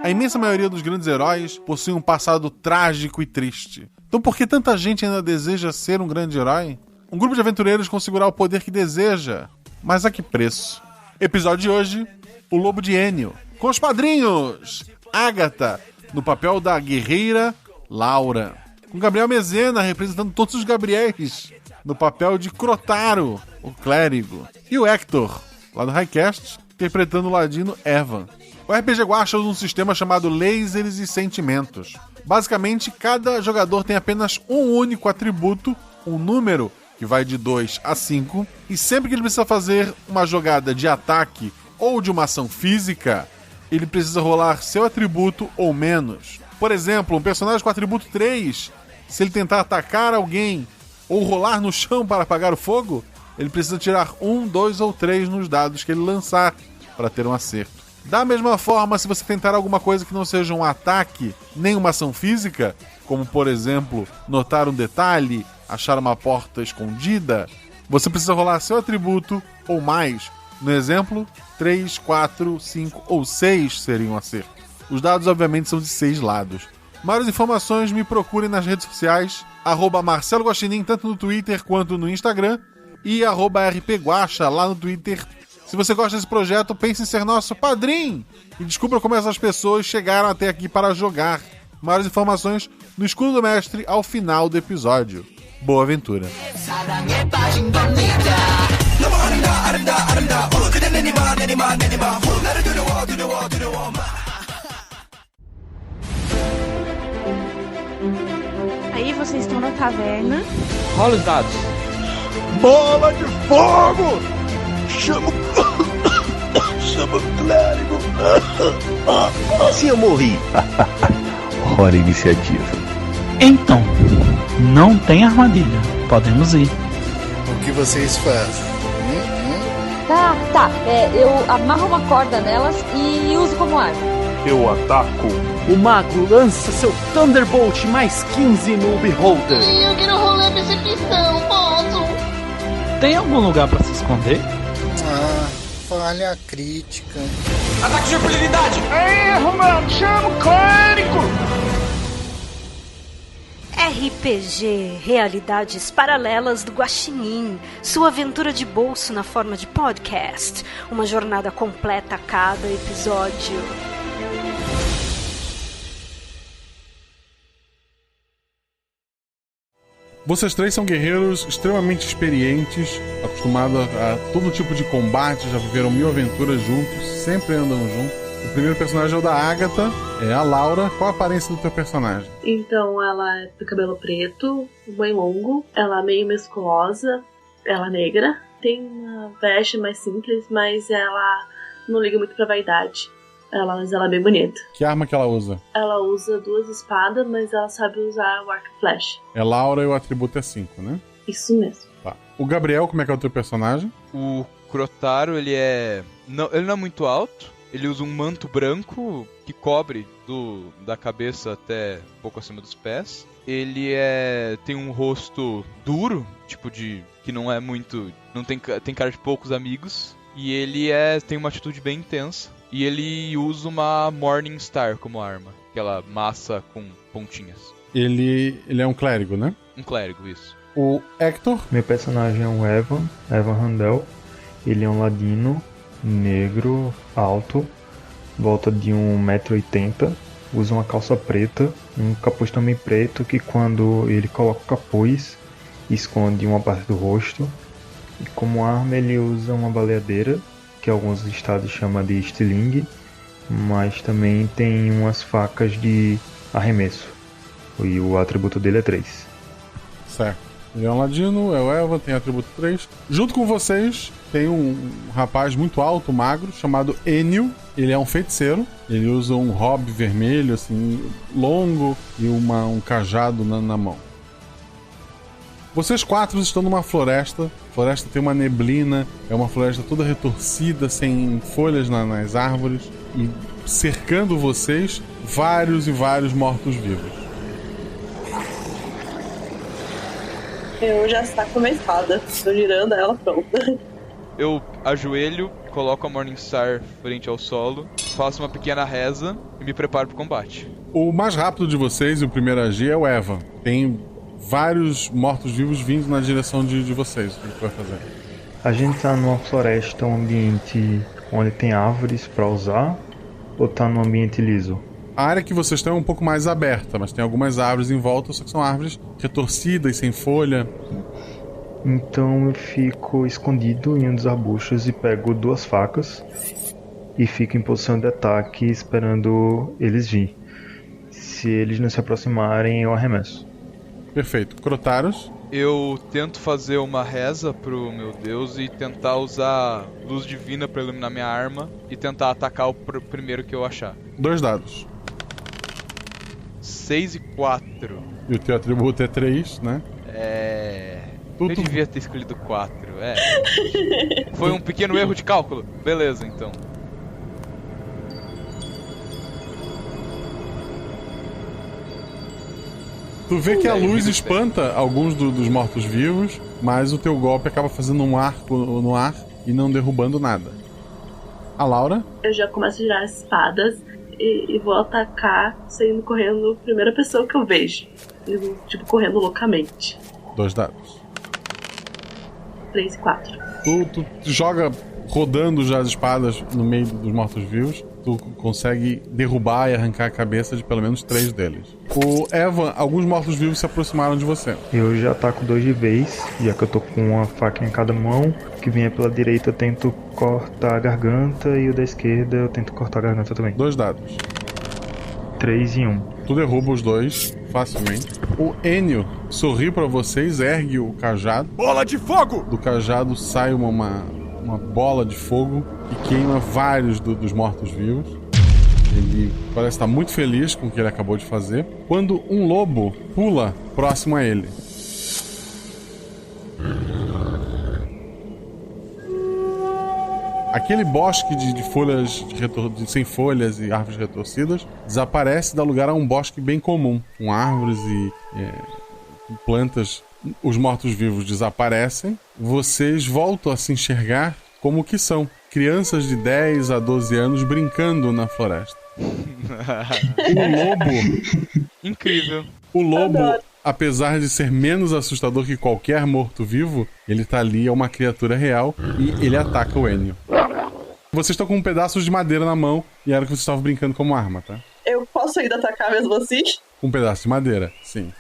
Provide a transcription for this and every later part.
A imensa maioria dos grandes heróis possui um passado trágico e triste. Então por que tanta gente ainda deseja ser um grande herói? Um grupo de aventureiros conseguirá o poder que deseja, mas a que preço? Episódio de hoje, o Lobo de Enio, com os padrinhos Agatha, no papel da guerreira Laura, com Gabriel Mezena representando todos os Gabriéis, no papel de Crotaro, o clérigo, e o Hector, lá do Highcast, interpretando o ladino Evan. O RPG Guacha usa um sistema chamado Lasers e Sentimentos. Basicamente, cada jogador tem apenas um único atributo, um número que vai de 2 a 5, e sempre que ele precisa fazer uma jogada de ataque ou de uma ação física, ele precisa rolar seu atributo ou menos. Por exemplo, um personagem com atributo 3, se ele tentar atacar alguém ou rolar no chão para apagar o fogo, ele precisa tirar 1, 2 ou 3 nos dados que ele lançar para ter um acerto. Da mesma forma, se você tentar alguma coisa que não seja um ataque, nem uma ação física, como por exemplo, notar um detalhe, achar uma porta escondida, você precisa rolar seu atributo ou mais. No exemplo, 3, 4, 5 ou 6 seriam um acerto. Os dados obviamente são de 6 lados. Maiores informações me procurem nas redes sociais, @Marcelo Guaxinim, tanto no Twitter quanto no Instagram, e @RPGuacha lá no Twitter. Se você gosta desse projeto, pense em ser nosso padrinho e descubra como essas pessoas chegaram até aqui para jogar. Maiores informações no Escudo do Mestre ao final do episódio. Boa aventura! Aí vocês estão na taverna. Rola os dados. Bola de fogo! Chama o clérigo. Como assim eu morri? Hora iniciativa. Então, não tem armadilha. Podemos ir. O que vocês fazem? Tá. Eu amarro uma corda nelas e uso como arma. Eu ataco. O mago lança seu Thunderbolt mais 15 no Beholder. Eu quero rolar percepção, posso? Tem algum lugar pra se esconder? Falha crítica. Ataque de impunidade! Erro, mano! Chama o clérigo! RPG Realidades Paralelas do Guaxinim. Sua aventura de bolso na forma de podcast. Uma jornada completa a cada episódio. Vocês três são guerreiros extremamente experientes, acostumados a todo tipo de combate, já viveram 1000 aventuras juntos, sempre andam juntos. O primeiro personagem é o da Agatha, é a Laura. Qual a aparência do teu personagem? Então, ela é do cabelo preto, bem longo, ela é meio musculosa, ela é negra, tem uma veste mais simples, mas ela não liga muito pra vaidade. Mas ela é bem bonita. Que arma que ela usa? Ela usa 2 espadas, mas ela sabe usar o arco e flecha. É Laura e o atributo é 5, né? Isso mesmo. Tá. O Gabriel, como é que é o teu personagem? O Crotaro, ele não é muito alto. Ele usa um manto branco que cobre da cabeça até um pouco acima dos pés. Ele tem um rosto duro, tipo que não é muito... Não tem cara de poucos amigos. E ele tem uma atitude bem intensa. E ele usa uma Morningstar como arma. Aquela massa com pontinhas. Ele é um clérigo, né? Um clérigo, isso. O Hector? Meu personagem é o Evan Randell. Ele é um ladino, negro, alto, volta de 1,80 m. Usa uma calça preta, um capuz também preto, que quando ele coloca o capuz, esconde uma parte do rosto. E como arma ele usa uma baleadeira, que alguns estados chamam de estilingue, mas também tem umas facas de arremesso. E o atributo dele é 3. Certo. Ele é um ladino, é o Evan, tem atributo 3. Junto com vocês tem um rapaz muito alto, magro, chamado Enio. Ele é um feiticeiro. Ele usa um hobby vermelho, assim, longo, e um cajado na mão. Vocês 4 estão numa floresta. A floresta tem uma neblina, é uma floresta toda retorcida, sem folhas nas árvores. E cercando vocês, vários e vários mortos-vivos. Eu já saco uma espada, tô girando ela pronta. Eu ajoelho, coloco a Morningstar frente ao solo, faço uma pequena reza e me preparo pro combate. O mais rápido de vocês e o primeiro a agir é o Evan. Tem vários mortos-vivos vindo na direção de vocês. O que você vai fazer? A gente tá numa floresta, um ambiente onde tem árvores pra usar, ou tá num ambiente liso? A área que vocês estão é um pouco mais aberta, mas tem algumas árvores em volta, só que são árvores retorcidas, sem folha. Então eu fico escondido em um dos arbustos e pego 2 facas e fico em posição de ataque esperando eles vir. Se eles não se aproximarem, eu arremesso. Perfeito. Crotaros? Eu tento fazer uma reza pro meu Deus e tentar usar luz divina pra iluminar minha arma e tentar atacar o primeiro que eu achar. 2 dados. 6 e 4. E o teu atributo é 3, né? Eu devia ter escolhido 4, Foi um pequeno erro de cálculo. Beleza, então. Tu vê que a luz espanta alguns dos mortos-vivos, mas o teu golpe acaba fazendo um arco no ar e não derrubando nada. A Laura? Eu já começo a girar as espadas e vou atacar saindo correndo a primeira pessoa que eu vejo. Tipo, correndo loucamente. 2 dados. 3 e 4. Tu joga rodando já as espadas no meio dos mortos-vivos. Tu consegue derrubar e arrancar a cabeça de pelo menos 3 deles. O Evan, alguns mortos-vivos se aproximaram de você. Eu já ataco 2 de vez, já que eu tô com uma faca em cada mão. O que vier pela direita eu tento cortar a garganta e o da esquerda eu tento cortar a garganta também. 2 dados. 3 e 1. Tu derruba os 2 facilmente. O Enio sorri pra vocês, ergue o cajado. Bola de fogo! Do cajado sai uma bola de fogo e queima vários dos mortos-vivos. Ele parece estar muito feliz com o que ele acabou de fazer, quando um lobo pula próximo a ele. Aquele bosque de folhas sem folhas e árvores retorcidas desaparece e dá lugar a um bosque bem comum, com árvores e plantas. Os mortos-vivos desaparecem. Vocês voltam a se enxergar como que são crianças de 10 a 12 anos brincando na floresta. O lobo... Incrível. O lobo, apesar de ser menos assustador que qualquer morto-vivo, ele tá ali, é uma criatura real e ele ataca o Enio. Vocês estão com um pedaço de madeira na mão e era o que vocês estavam brincando como arma, tá? Eu posso ainda atacar mesmo assim? Com um pedaço de madeira, sim.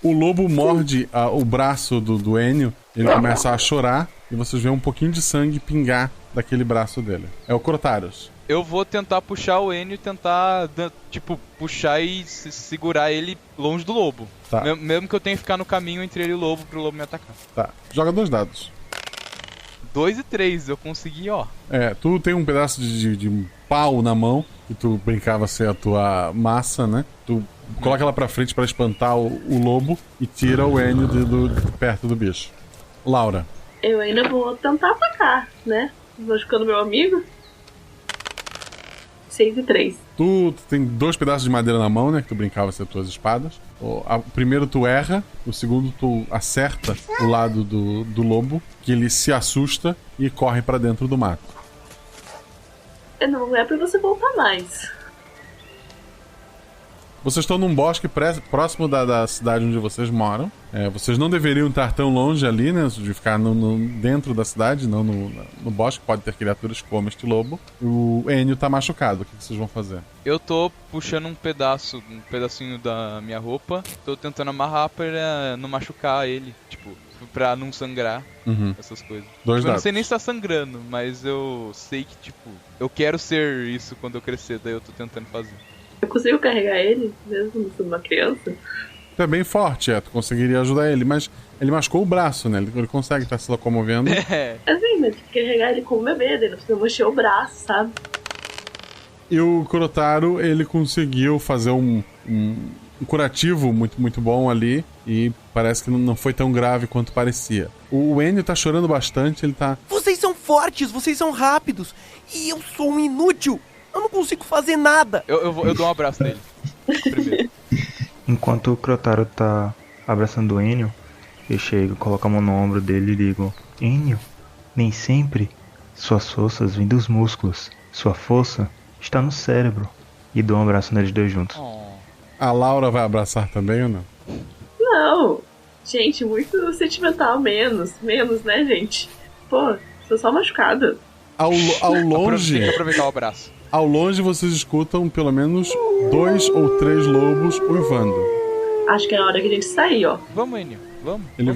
O lobo morde o braço do Enio, ele começa a chorar e vocês veem um pouquinho de sangue pingar daquele braço dele. É o Crotaros. Eu vou tentar puxar o Enio e tentar, tipo, puxar e segurar ele longe do lobo. Tá. Mesmo que eu tenha que ficar no caminho entre ele e o lobo pro lobo me atacar. Tá. Joga 2 dados. 2 e 3, eu consegui, ó. Tu tem um pedaço de pau na mão, que tu brincava ser a tua massa, né? Tu coloca ela pra frente pra espantar o lobo e tira o Enio de perto do bicho. Laura. Eu ainda vou tentar atacar, né? Machucando meu amigo. 6 e 3. Tu tem 2 pedaços de madeira na mão, né? Que tu brincava ser as tuas espadas. O primeiro tu erra, o segundo tu acerta o lado do lobo, que ele se assusta e corre pra dentro do mato. Não é pra você voltar mais. Vocês estão num bosque próximo da cidade onde vocês moram. Vocês não deveriam estar tão longe ali, né? De ficar dentro da cidade, não no bosque. Pode ter criaturas como este lobo. O Enio tá machucado. O que vocês vão fazer? Eu tô puxando um pedacinho da minha roupa. Tô tentando amarrar pra não machucar ele. Tipo, pra não sangrar. Essas coisas. 2 dados. Eu não sei nem se tá sangrando, mas eu sei que, tipo, eu quero ser isso quando eu crescer. Daí eu tô tentando fazer. Eu consigo carregar ele, mesmo sendo uma criança? Tu é bem forte, tu conseguiria ajudar ele, mas ele machucou o braço, né? Ele consegue estar se locomovendo. Assim, mas tem que carregar ele como bebê, ele não precisa mexer o braço, sabe? E o Kurotaro, ele conseguiu fazer um curativo muito, muito bom ali e parece que não foi tão grave quanto parecia. O Enio tá chorando bastante, ele tá... Vocês são fortes, vocês são rápidos e eu sou um inútil! Eu não consigo fazer nada! Eu dou um abraço nele. Primeiro. Enquanto o Crotaro tá abraçando o Enio, eu chego, coloco a mão no ombro dele e digo: Enio, nem sempre Suas forças vêm dos músculos. Sua força está no cérebro. E dou um abraço neles dois juntos. A Laura vai abraçar também ou não? Não. Gente, muito sentimental. Menos, né, gente? Pô, tô só machucada. Ao longe... Tem que aproveitar o abraço. Ao longe vocês escutam pelo menos 2 ou 3 lobos uivando. Acho que é a hora que a gente sair, ó. Vamos, Enio. Vamos. Ele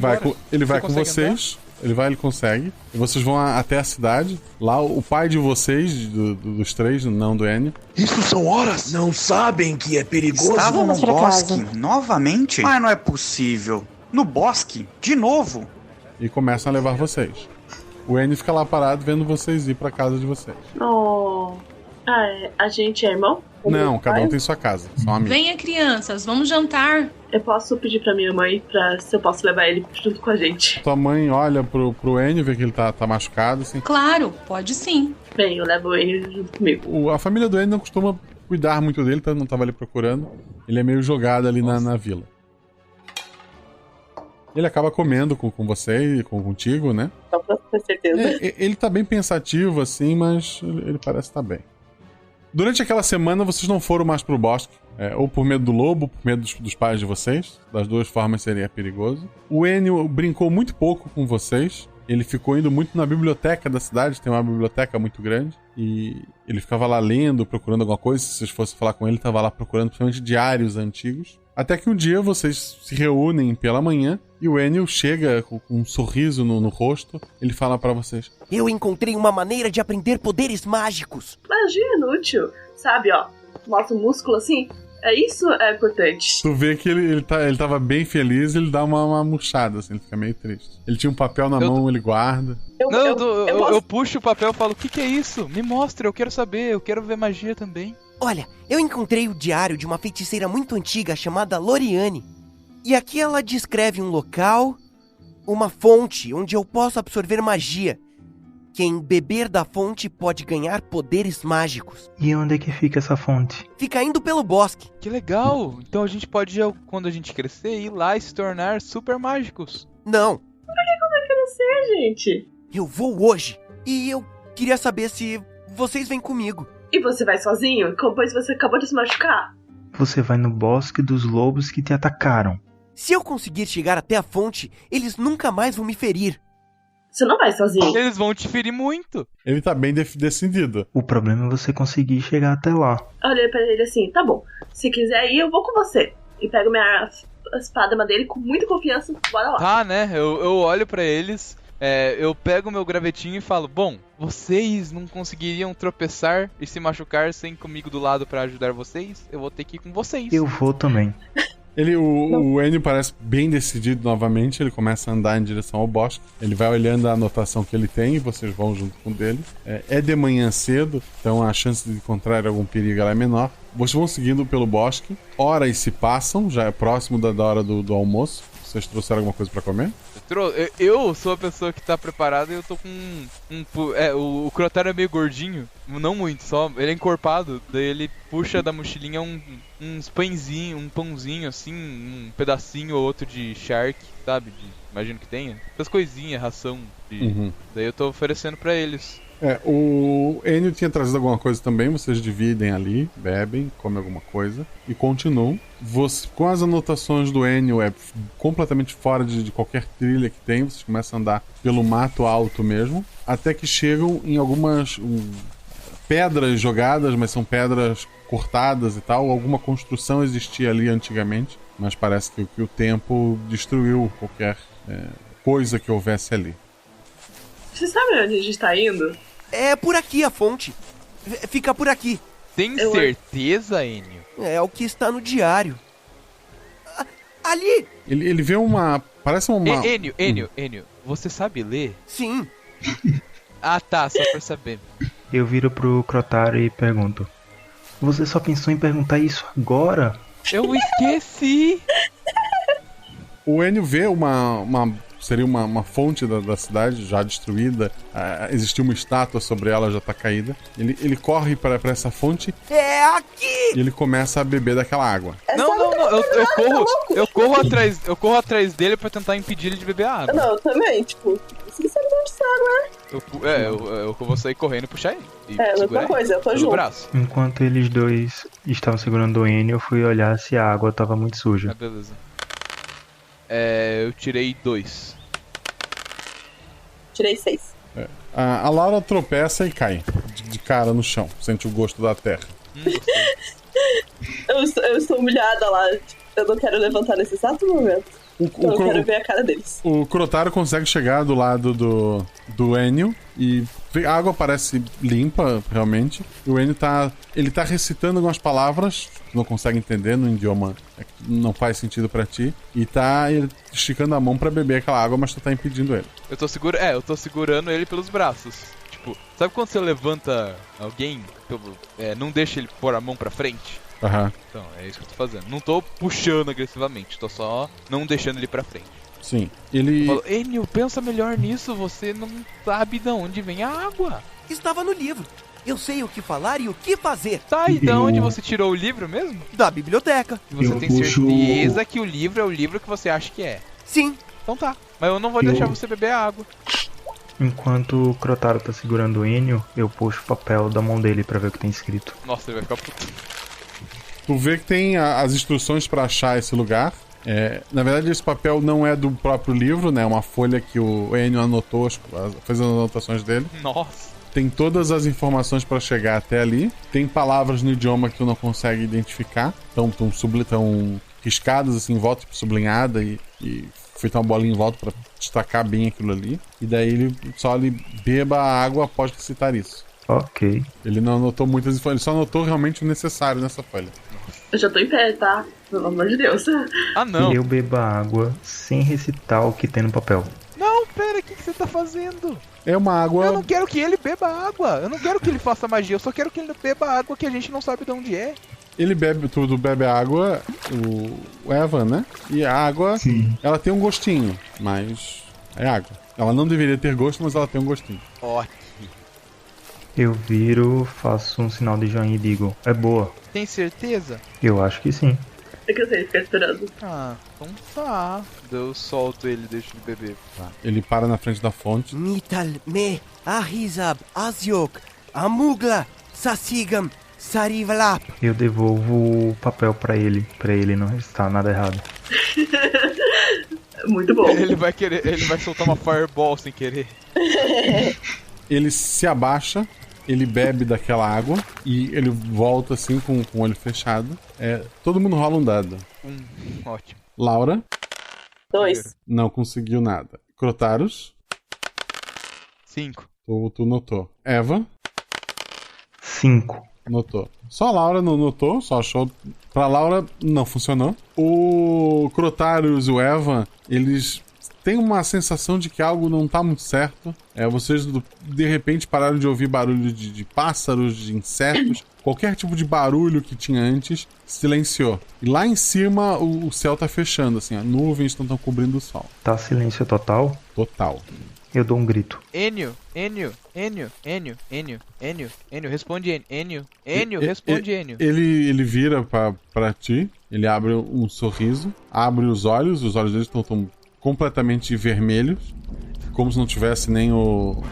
vai com vocês. Andar? Ele consegue. E vocês vão até a cidade. Lá o pai de vocês, dos 3, não do Enio. Isso são horas? Não sabem que é perigoso? Estavam no bosque, novamente? Mas não é possível. No bosque, de novo. E começam a levar vocês. O Enio fica lá parado vendo vocês ir pra casa de vocês. Oh. A gente é irmão? Não, cada um tem sua casa. São amigos. Venha, crianças, vamos jantar. Eu posso pedir pra minha mãe se eu posso levar ele junto com a gente. Tua mãe olha pro Enio, vê que ele tá machucado, assim. Claro, pode sim. Bem, eu levo o Enio junto comigo. A família do Enio não costuma cuidar muito dele, não tava ali procurando. Ele é meio jogado ali na vila. Ele acaba comendo com você e contigo, né? Só pra ter certeza. Ele tá bem pensativo, assim, mas ele parece estar bem. Durante aquela semana, vocês não foram mais pro bosque. Ou por medo do lobo, ou por medo dos pais de vocês. Das duas formas seria perigoso. O Enio brincou muito pouco com vocês. Ele ficou indo muito na biblioteca da cidade. Tem uma biblioteca muito grande. E ele ficava lá lendo, procurando alguma coisa. Se vocês fossem falar com ele, estava lá procurando principalmente diários antigos. Até que um dia vocês se reúnem pela manhã e o Enio chega com um sorriso no rosto. Ele fala pra vocês: eu encontrei uma maneira de aprender poderes mágicos. Magia inútil, sabe, ó. Mostra o músculo assim. Isso é importante. Tu vê que ele tava bem feliz, ele dá uma murchada, assim, ele fica meio triste. Ele tinha um papel na mão, ele guarda. Eu puxo o papel e falo: o que é isso? Me mostra, eu quero saber, eu quero ver magia também. Olha, eu encontrei o diário de uma feiticeira muito antiga chamada Loriane. E aqui ela descreve um local, uma fonte onde eu posso absorver magia. Quem beber da fonte pode ganhar poderes mágicos. E onde é que fica essa fonte? Fica indo pelo bosque. Que legal! Então a gente pode, quando a gente crescer, ir lá e se tornar super mágicos. Não. Por que quando eu crescer, gente? Eu vou hoje. E eu queria saber se vocês vêm comigo. E você vai sozinho? Pois você acabou de se machucar? Você vai no bosque dos lobos que te atacaram. Se eu conseguir chegar até a fonte, eles nunca mais vão me ferir. Você não vai sozinho. Eles vão te ferir muito. Ele tá bem decidido. O problema é você conseguir chegar até lá. Olhei pra ele assim: tá bom, se quiser ir, eu vou com você. E pego minha espada dele com muita confiança, bora lá. Tá, né? Eu olho pra eles... eu pego meu gravetinho e falo: bom, vocês não conseguiriam tropeçar e se machucar sem comigo do lado pra ajudar vocês? Eu vou ter que ir com vocês. Eu vou também. O Enio parece bem decidido novamente. Ele começa a andar em direção ao bosque. Ele vai olhando a anotação que ele tem e vocês vão junto com ele. É de manhã cedo, então a chance de encontrar algum perigo é menor. Vocês vão seguindo pelo bosque. Horas se passam, já é próximo da hora do almoço. Vocês trouxeram alguma coisa pra comer? Eu sou a pessoa que tá preparada e eu tô com o Crotaro é meio gordinho, não muito, só ele é encorpado, daí ele puxa da mochilinha uns pãezinhos, um pãozinho assim, um pedacinho ou outro de shark, sabe? Imagino que tenha. Essas coisinhas, ração. Daí eu tô oferecendo pra eles. O Enio tinha trazido alguma coisa também, vocês dividem ali, bebem, comem alguma coisa e continuam. Com as anotações do Enio, é completamente fora de qualquer trilha que tem, vocês começam a andar pelo mato alto mesmo, até que chegam em algumas pedras jogadas, mas são pedras cortadas e tal. Alguma construção existia ali antigamente, mas parece que o tempo destruiu qualquer coisa que houvesse ali. Você sabe onde a gente tá indo? É por aqui a fonte. Fica por aqui. Tem certeza, Enio? É o que está no diário. Ali! Ele vê uma... Parece uma... Enio, você sabe ler? Sim. Ah, tá, só pra saber. Eu viro pro Crotaro e pergunto: você só pensou em perguntar isso agora? Eu esqueci! O Enio vê uma seria uma fonte da cidade já destruída, existia uma estátua sobre ela, já tá caída. Ele corre para essa fonte. É aqui! E ele começa a beber daquela água. Não, eu corro atrás dele pra tentar impedir ele de beber a água. Não, eu também, tipo, você sabe de onde essa água é? Eu vou sair correndo e puxar ele. Mesma coisa, eu tô junto. Braço. Enquanto eles dois estavam segurando o Enio, eu fui olhar se a água tava muito suja. Beleza. Eu tirei 2. Tirei 6. A Laura tropeça e cai de cara no chão, sente o gosto da terra. Eu estou humilhada lá, eu não quero levantar nesse exato momento. Eu quero ver a cara deles. O Crotaro consegue chegar do lado do Enio e a água parece limpa, realmente. E o Enio tá recitando algumas palavras que não consegue entender no idioma que não faz sentido pra ti. E tá ele esticando a mão pra beber aquela água, mas tu tá impedindo ele. Eu tô segurando ele pelos braços. Tipo, sabe quando você levanta alguém, não deixa ele pôr a mão pra frente? Aham. Então, é isso que eu tô fazendo. Não tô puxando agressivamente, tô só não deixando ele pra frente. Sim, ele... Eu falo, Enio, pensa melhor nisso, você não sabe de onde vem a água. Estava no livro. Eu sei o que falar e o que fazer. Tá, e de onde você tirou o livro mesmo? Da biblioteca. E você tem certeza que o livro é o livro que você acha que é? Sim. Então tá, mas eu não vou deixar você beber a água. Enquanto o Crotaro tá segurando o Enio, eu puxo o papel da mão dele pra ver o que tem escrito. Nossa, ele vai ficar puto. Tu vê que tem as instruções pra achar esse lugar. Na verdade, esse papel não é do próprio livro, né? É uma folha que o Enio anotou, fez as anotações dele. Nossa. Tem todas as informações pra chegar até ali. Tem palavras no idioma que tu não consegue identificar. Estão riscadas assim em volta, tipo, sublinhada e feita uma bolinha em volta pra destacar bem aquilo ali. E daí ele beba a água após recitar isso. Ok. Ele não anotou muitas informações, ele só anotou realmente o necessário nessa folha. Eu já tô em pé, tá? Pelo amor de Deus. Ah, não. Eu bebo a água sem recitar o que tem no papel. Não, pera, o que você tá fazendo? É uma água... Eu não quero que ele beba água. Eu não quero que ele faça magia. Eu só quero que ele beba água que a gente não sabe de onde é. Ele bebe água, o Evan, né? E a água, sim, ela tem um gostinho, mas é água. Ela não deveria ter gosto, mas ela tem um gostinho. Ótimo. Eu viro, faço um sinal de joinha e digo, é boa. Tem certeza? Eu acho que sim. É que eu sei, ficar esperando. Ah, então tá. Eu solto ele e deixo ele beber. Tá. Ele para na frente da fonte. Nital me ahizab azyok amugla sasigam sarivalap. Eu devolvo o papel pra ele não recitar nada errado. Muito bom. Ele vai soltar uma fireball sem querer. Ele se abaixa, ele bebe daquela água e ele volta assim com o olho fechado. Todo mundo rola um dado. Ótimo. Laura? 2. Não conseguiu nada. Crotaros? 5. Tu notou. Eva? 5. Notou. Só a Laura não notou, só achou. Pra Laura não funcionou. O Crotarius e o Evan, eles têm uma sensação de que algo não tá muito certo. Vocês de repente pararam de ouvir barulho de pássaros, de insetos. Qualquer tipo de barulho que tinha antes silenciou. E lá em cima o céu tá fechando, assim, as nuvens estão cobrindo o sol. Tá silêncio total? Total. Eu dou um grito. Enio, responde Enio. Enio, responde Enio. Ele vira pra ti, ele abre um sorriso, abre os olhos dele estão completamente vermelhos, como se não tivesse nem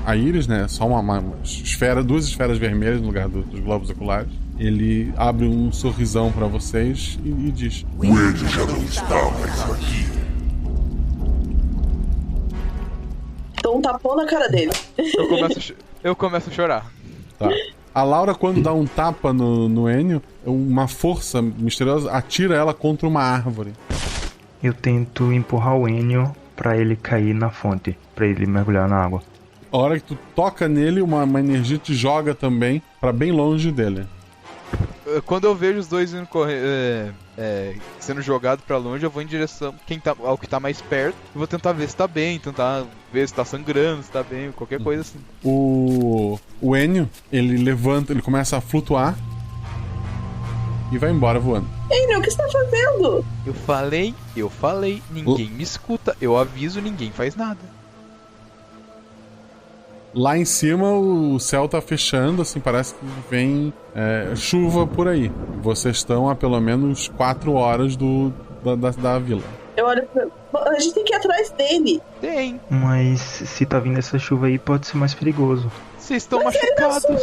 a íris, né? Só uma esfera, 2 esferas vermelhas no lugar dos globos oculares. Ele abre um sorrisão pra vocês e diz: o Enio já não está mais aqui. Dou um tapão na cara dele. Eu começo a chorar. Tá. A Laura, quando dá um tapa no Enio, uma força misteriosa atira ela contra uma árvore. Eu tento empurrar o Enio pra ele cair na fonte, pra ele mergulhar na água. A hora que tu toca nele, uma energia te joga também pra bem longe dele. Quando eu vejo os dois indo sendo jogados pra longe, eu vou em direção ao que tá mais perto e vou tentar ver se tá bem, tentar ver se tá sangrando, se tá bem, qualquer coisa assim. O Enio, ele levanta, ele começa a flutuar e vai embora voando. Enio, o que você tá fazendo? Eu falei, ninguém me escuta, eu aviso, ninguém faz nada. Lá em cima o céu tá fechando, assim, parece que vem chuva por aí. Vocês estão a pelo menos 4 horas da vila. Eu olho pra... A gente tem que ir atrás dele. Tem. Mas se tá vindo essa chuva aí, pode ser mais perigoso. Vocês estão machucados.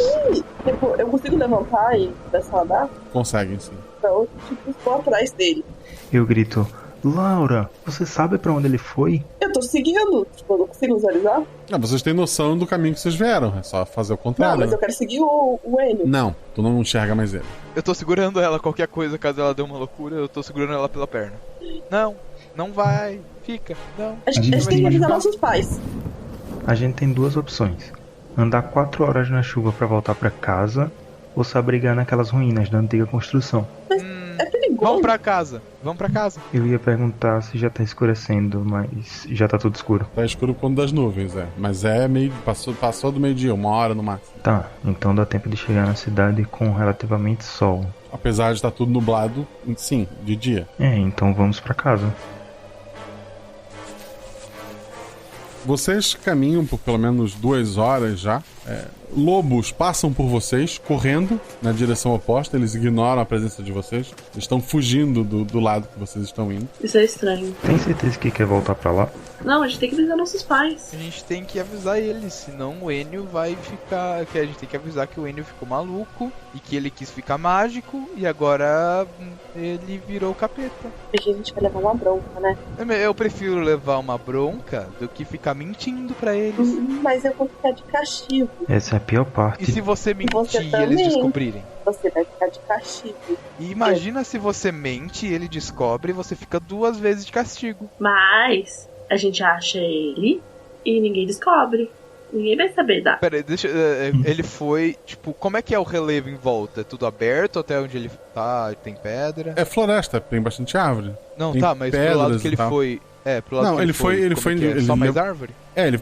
Tipo, eu consigo levantar e começar a andar? Conseguem, sim. Então, tipo, estou atrás dele. Eu grito, Laura, você sabe pra onde ele foi? Eu tô seguindo. Tipo, eu não consigo visualizar. Vocês têm noção do caminho que vocês vieram. É só fazer o contrário. Não, mas eu quero seguir o Enio. Não, tu não enxerga mais ele. Eu tô segurando ela, qualquer coisa, caso ela dê uma loucura, eu tô segurando ela pela perna. Não vai, fica, não. A gente tem que avisar nossos pais. A gente tem 2 opções. Andar 4 horas na chuva pra voltar pra casa, ou se abrigar naquelas ruínas da antiga construção. Mas é perigoso. Vamos pra casa. Eu ia perguntar se já tá escurecendo, mas já tá tudo escuro. Tá escuro por conta das nuvens, Mas meio... Passou do meio-dia, 1 hora no máximo. Tá, então dá tempo de chegar na cidade com relativamente sol. Apesar de estar tudo nublado, sim, de dia. Então vamos pra casa. Vocês caminham por pelo menos 2 horas já. Lobos passam por vocês, correndo na direção oposta. Eles ignoram a presença de vocês. Eles estão fugindo do lado que vocês estão indo. Isso é estranho. Tem certeza que quer voltar pra lá? Não, a gente tem que avisar nossos pais. A gente tem que avisar eles, senão o Enio vai ficar... Que a gente tem que avisar que o Enio ficou maluco e que ele quis ficar mágico e agora ele virou capeta. Porque a gente vai levar uma bronca, né? Eu prefiro levar uma bronca do que ficar mentindo pra eles. Mas eu vou ficar de castigo. Essa é a pior parte. E se você mentir e eles descobrirem? Você vai ficar de castigo. E imagina se você mente e ele descobre, você fica 2 vezes de castigo. Mas a gente acha ele e ninguém descobre. Ninguém vai saber dar. Pera aí, ele foi, tipo, como é que é o relevo em volta? É tudo aberto até onde ele tá? Tem pedra? É floresta, tem bastante árvore. Não, tem tá, mas pro lado que ele foi... pro lado não, que ele foi só mais árvore?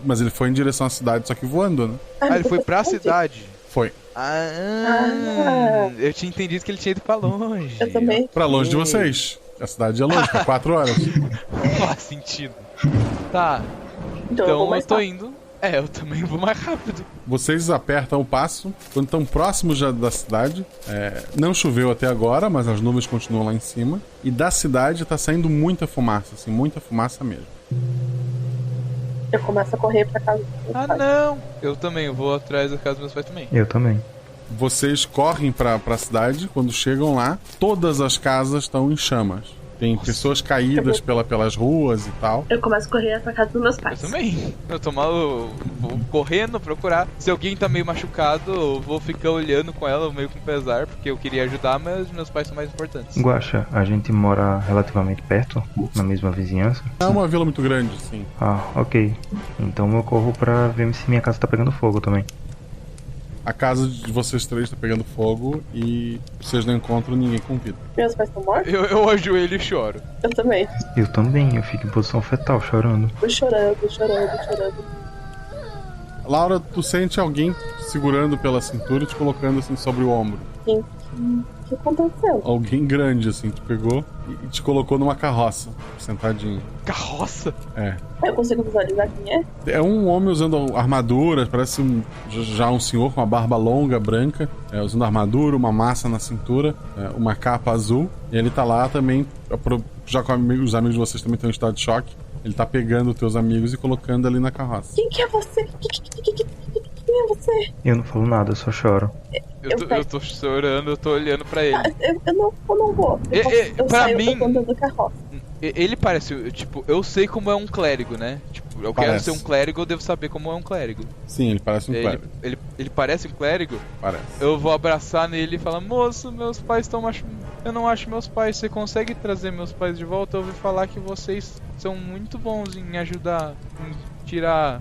Mas ele foi em direção à cidade, só que voando, né? Ele foi pra cidade? Foi. Eu tinha entendido que ele tinha ido pra longe. Eu também. Pra longe de vocês. A cidade é longe, tá 4 horas. Faz sentido. Tá. Então eu tô indo. Eu também vou mais rápido. Vocês apertam o passo quando estão próximos já da cidade. Não choveu até agora, mas as nuvens continuam lá em cima. E da cidade tá saindo muita fumaça, assim, muita fumaça mesmo. Eu começo a correr pra casa dos meus pais. Não! Eu também vou atrás da casa dos meus pais também. Eu também. Vocês correm pra cidade. Quando chegam lá, todas as casas estão em chamas. Tem pessoas caídas pelas ruas e tal. Eu começo a correr pra casa dos meus pais. Eu também. Eu vou correndo procurar. Se alguém tá meio machucado, eu vou ficar olhando com ela, meio com pesar, porque eu queria ajudar, mas meus pais são mais importantes. Guaxa, a gente mora relativamente perto, na mesma vizinhança? É uma vila muito grande, sim. Ok. Então eu corro pra ver se minha casa tá pegando fogo também. A casa de vocês 3 tá pegando fogo e vocês não encontram ninguém com vida. Meus pais estão mortos? Eu ajoelho e choro. Eu também. Eu também, eu fico em posição fetal, chorando. Tô chorando. Laura, tu sente alguém segurando pela cintura e te colocando assim sobre o ombro. Sim. O que aconteceu? Alguém grande, assim, te pegou e te colocou numa carroça, sentadinho. Carroça? Eu consigo visualizar quem é? É um homem usando armadura, parece já um senhor com uma barba longa, branca, usando armadura, uma massa na cintura, uma capa azul. E ele tá lá também, já com os amigos de vocês também estão em estado de choque. Ele tá pegando os teus amigos e colocando ali na carroça. Quem que é você? Quem é você? Eu não falo nada, eu só choro. Eu tô chorando, eu tô olhando pra ele. Eu não vou. Eu pra saio mim, do carroça. Ele parece, tipo, eu sei como é um clérigo, né? Tipo, eu quero ser um clérigo, eu devo saber como é um clérigo. Sim, ele parece um clérigo. Ele parece um clérigo? Parece. Eu vou abraçar nele e falar, moço, meus pais estão eu não acho meus pais, você consegue trazer meus pais de volta? Eu ouvi falar que vocês são muito bons em ajudar, em tirar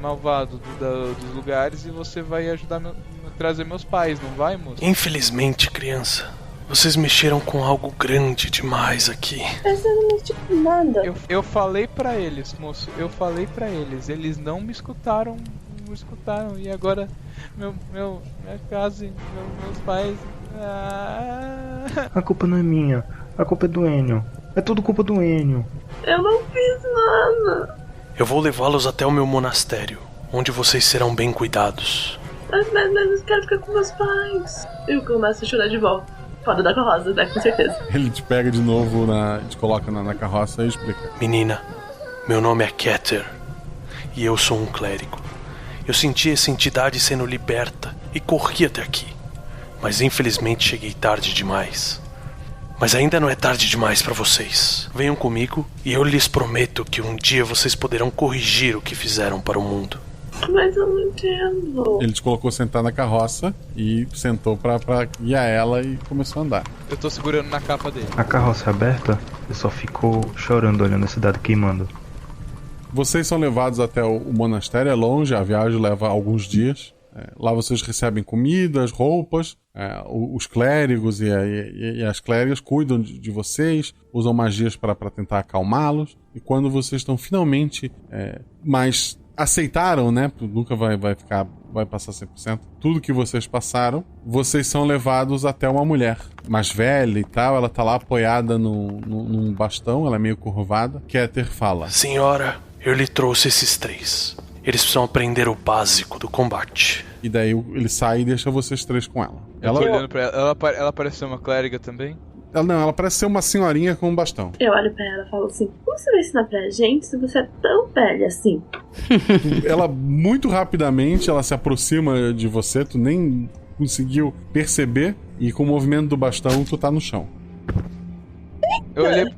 malvado dos lugares e você vai ajudar a trazer meus pais, não vai, moço? Infelizmente, criança, vocês mexeram com algo grande demais aqui. Mas eu não mexi com nada. Eu falei pra eles, moço, eles não me escutaram, e agora minha casa e meus pais A culpa não é minha. A culpa é do Enio. É tudo culpa do Enio. Eu não fiz nada. Eu vou levá-los até o meu monastério, onde vocês serão bem cuidados. Mas eu quero ficar com meus pais. Eu começo a chorar de volta. Fora da carroça, né? Com certeza. Ele te pega de novo, te coloca na carroça e explica. Menina, meu nome é Keter. E eu sou um clérigo. Eu senti essa entidade sendo liberta e corri até aqui. Mas infelizmente cheguei tarde demais. Mas ainda não é tarde demais para vocês. Venham comigo e eu lhes prometo que um dia vocês poderão corrigir o que fizeram para o mundo. Mas eu não entendo. Ele te colocou sentar na carroça e sentou pra guiar ela e começou a andar. Eu tô segurando na capa dele. A carroça é aberta, ele só ficou chorando olhando a cidade queimando. Vocês são levados até o monastério, é longe, a viagem leva alguns dias. Lá vocês recebem comidas, roupas, os clérigos e as clérigas cuidam de vocês, usam magias para tentar acalmá-los. E quando vocês estão finalmente mais aceitaram, né? Nunca vai passar 100%. Tudo que vocês passaram, vocês são levados até uma mulher mais velha e tal. Ela tá lá apoiada num bastão, ela é meio curvada. Keter fala: Senhora, eu lhe trouxe esses 3. Eles precisam aprender o básico do combate. E daí ele sai e deixa vocês 3 com ela. Eu tô olhando pra ela. Ela parece ser uma clériga também? Ela parece ser uma senhorinha com um bastão. Eu olho pra ela e falo assim: como você vai ensinar pra gente se você é tão velha assim? Ela, muito rapidamente, ela se aproxima de você, tu nem conseguiu perceber, e com o movimento do bastão, tu tá no chão.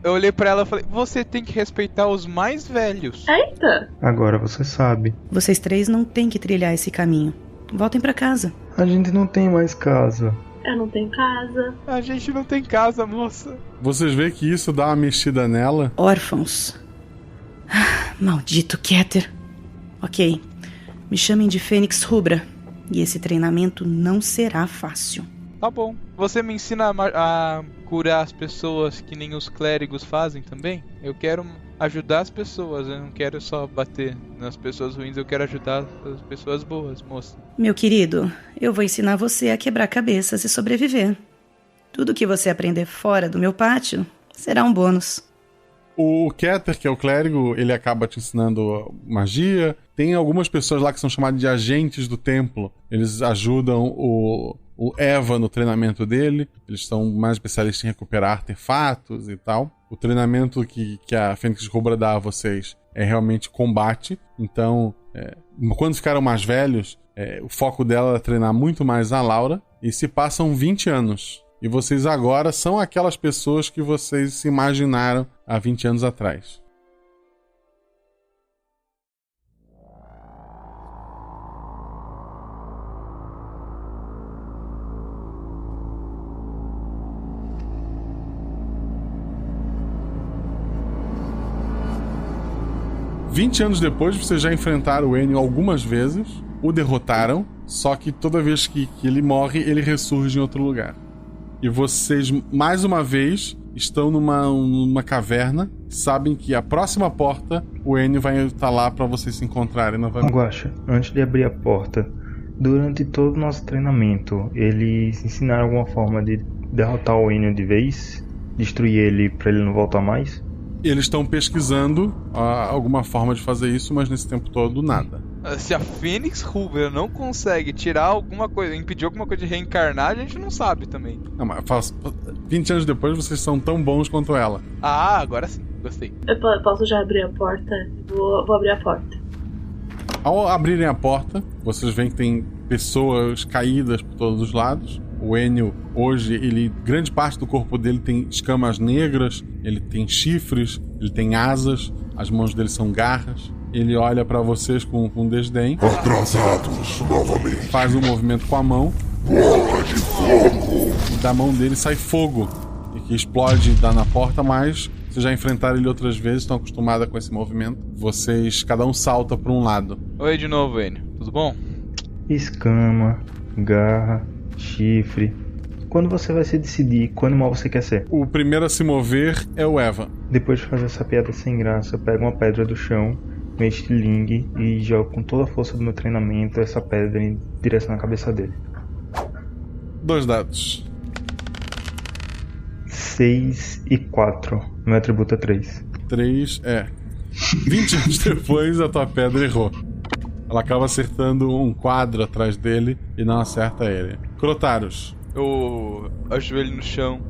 Eu olhei pra ela e falei: você tem que respeitar os mais velhos. Eita! Agora você sabe. Vocês 3 não têm que trilhar esse caminho. Voltem pra casa. A gente não tem mais casa. Eu não tenho casa. A gente não tem casa, moça. Vocês veem que isso dá uma mexida nela. Órfãos. Maldito Keter. Ok, me chamem de Fênix Rubra. E esse treinamento não será fácil. Tá bom. Você me ensina a curar as pessoas que nem os clérigos fazem também? Eu quero ajudar as pessoas, eu não quero só bater nas pessoas ruins, eu quero ajudar as pessoas boas, moça. Meu querido, eu vou ensinar você a quebrar cabeças e sobreviver. Tudo que você aprender fora do meu pátio será um bônus. O Keter, que é o clérigo, ele acaba te ensinando magia. Tem algumas pessoas lá que são chamadas de agentes do templo. Eles ajudam o Eva no treinamento dele. Eles são mais especialistas em recuperar artefatos e tal. O treinamento que a Fênix Rubra dá a vocês é realmente combate. Então, quando ficaram mais velhos, o foco dela é treinar muito mais a Laura. E se passam 20 anos. E vocês agora são aquelas pessoas que vocês se imaginaram há 20 anos atrás. "20 anos depois, vocês já enfrentaram o Enio algumas vezes, o derrotaram, só que toda vez que ele morre, ele ressurge em outro lugar. E vocês, mais uma vez, estão numa caverna, sabem que a próxima porta, o Enio vai estar lá para vocês se encontrarem novamente." Guaxa, antes de abrir a porta, durante todo o nosso treinamento, eles ensinaram alguma forma de derrotar o Enio de vez? Destruir ele para ele não voltar mais? Eles estão pesquisando alguma forma de fazer isso, mas nesse tempo todo, nada. Se a Fênix Rubra não consegue tirar alguma coisa, impedir alguma coisa de reencarnar, a gente não sabe também. Não, mas 20 anos depois, vocês são tão bons quanto ela. Ah, agora sim, gostei. Eu posso já abrir a porta? Vou abrir a porta. Ao abrirem a porta, vocês veem que tem pessoas caídas por todos os lados. O Enio, hoje, grande parte do corpo dele tem escamas negras, ele tem chifres, ele tem asas, as mãos dele são garras. Ele olha pra vocês com desdém. Atrasados, novamente. Faz um movimento com a mão. Bola de fogo! E da mão dele sai fogo, e que explode e dá na porta, mas vocês já enfrentaram ele outras vezes, estão acostumados com esse movimento. Vocês, cada um salta pra um lado. Oi de novo, Enio. Tudo bom? Escama, garra, chifre. Quando você vai se decidir qual animal você quer ser? O primeiro a se mover é o Eva. Depois de fazer essa piada sem graça, eu pego uma pedra do chão, meu estilingue e jogo com toda a força do meu treinamento essa pedra em direção à cabeça dele. 2 dados. 6 e 4. Meu atributo é 3. 3 é. 20 anos depois, a tua pedra errou. Ela acaba acertando um quadro atrás dele e não acerta ele. Crotaros. Eu ajoelho no chão,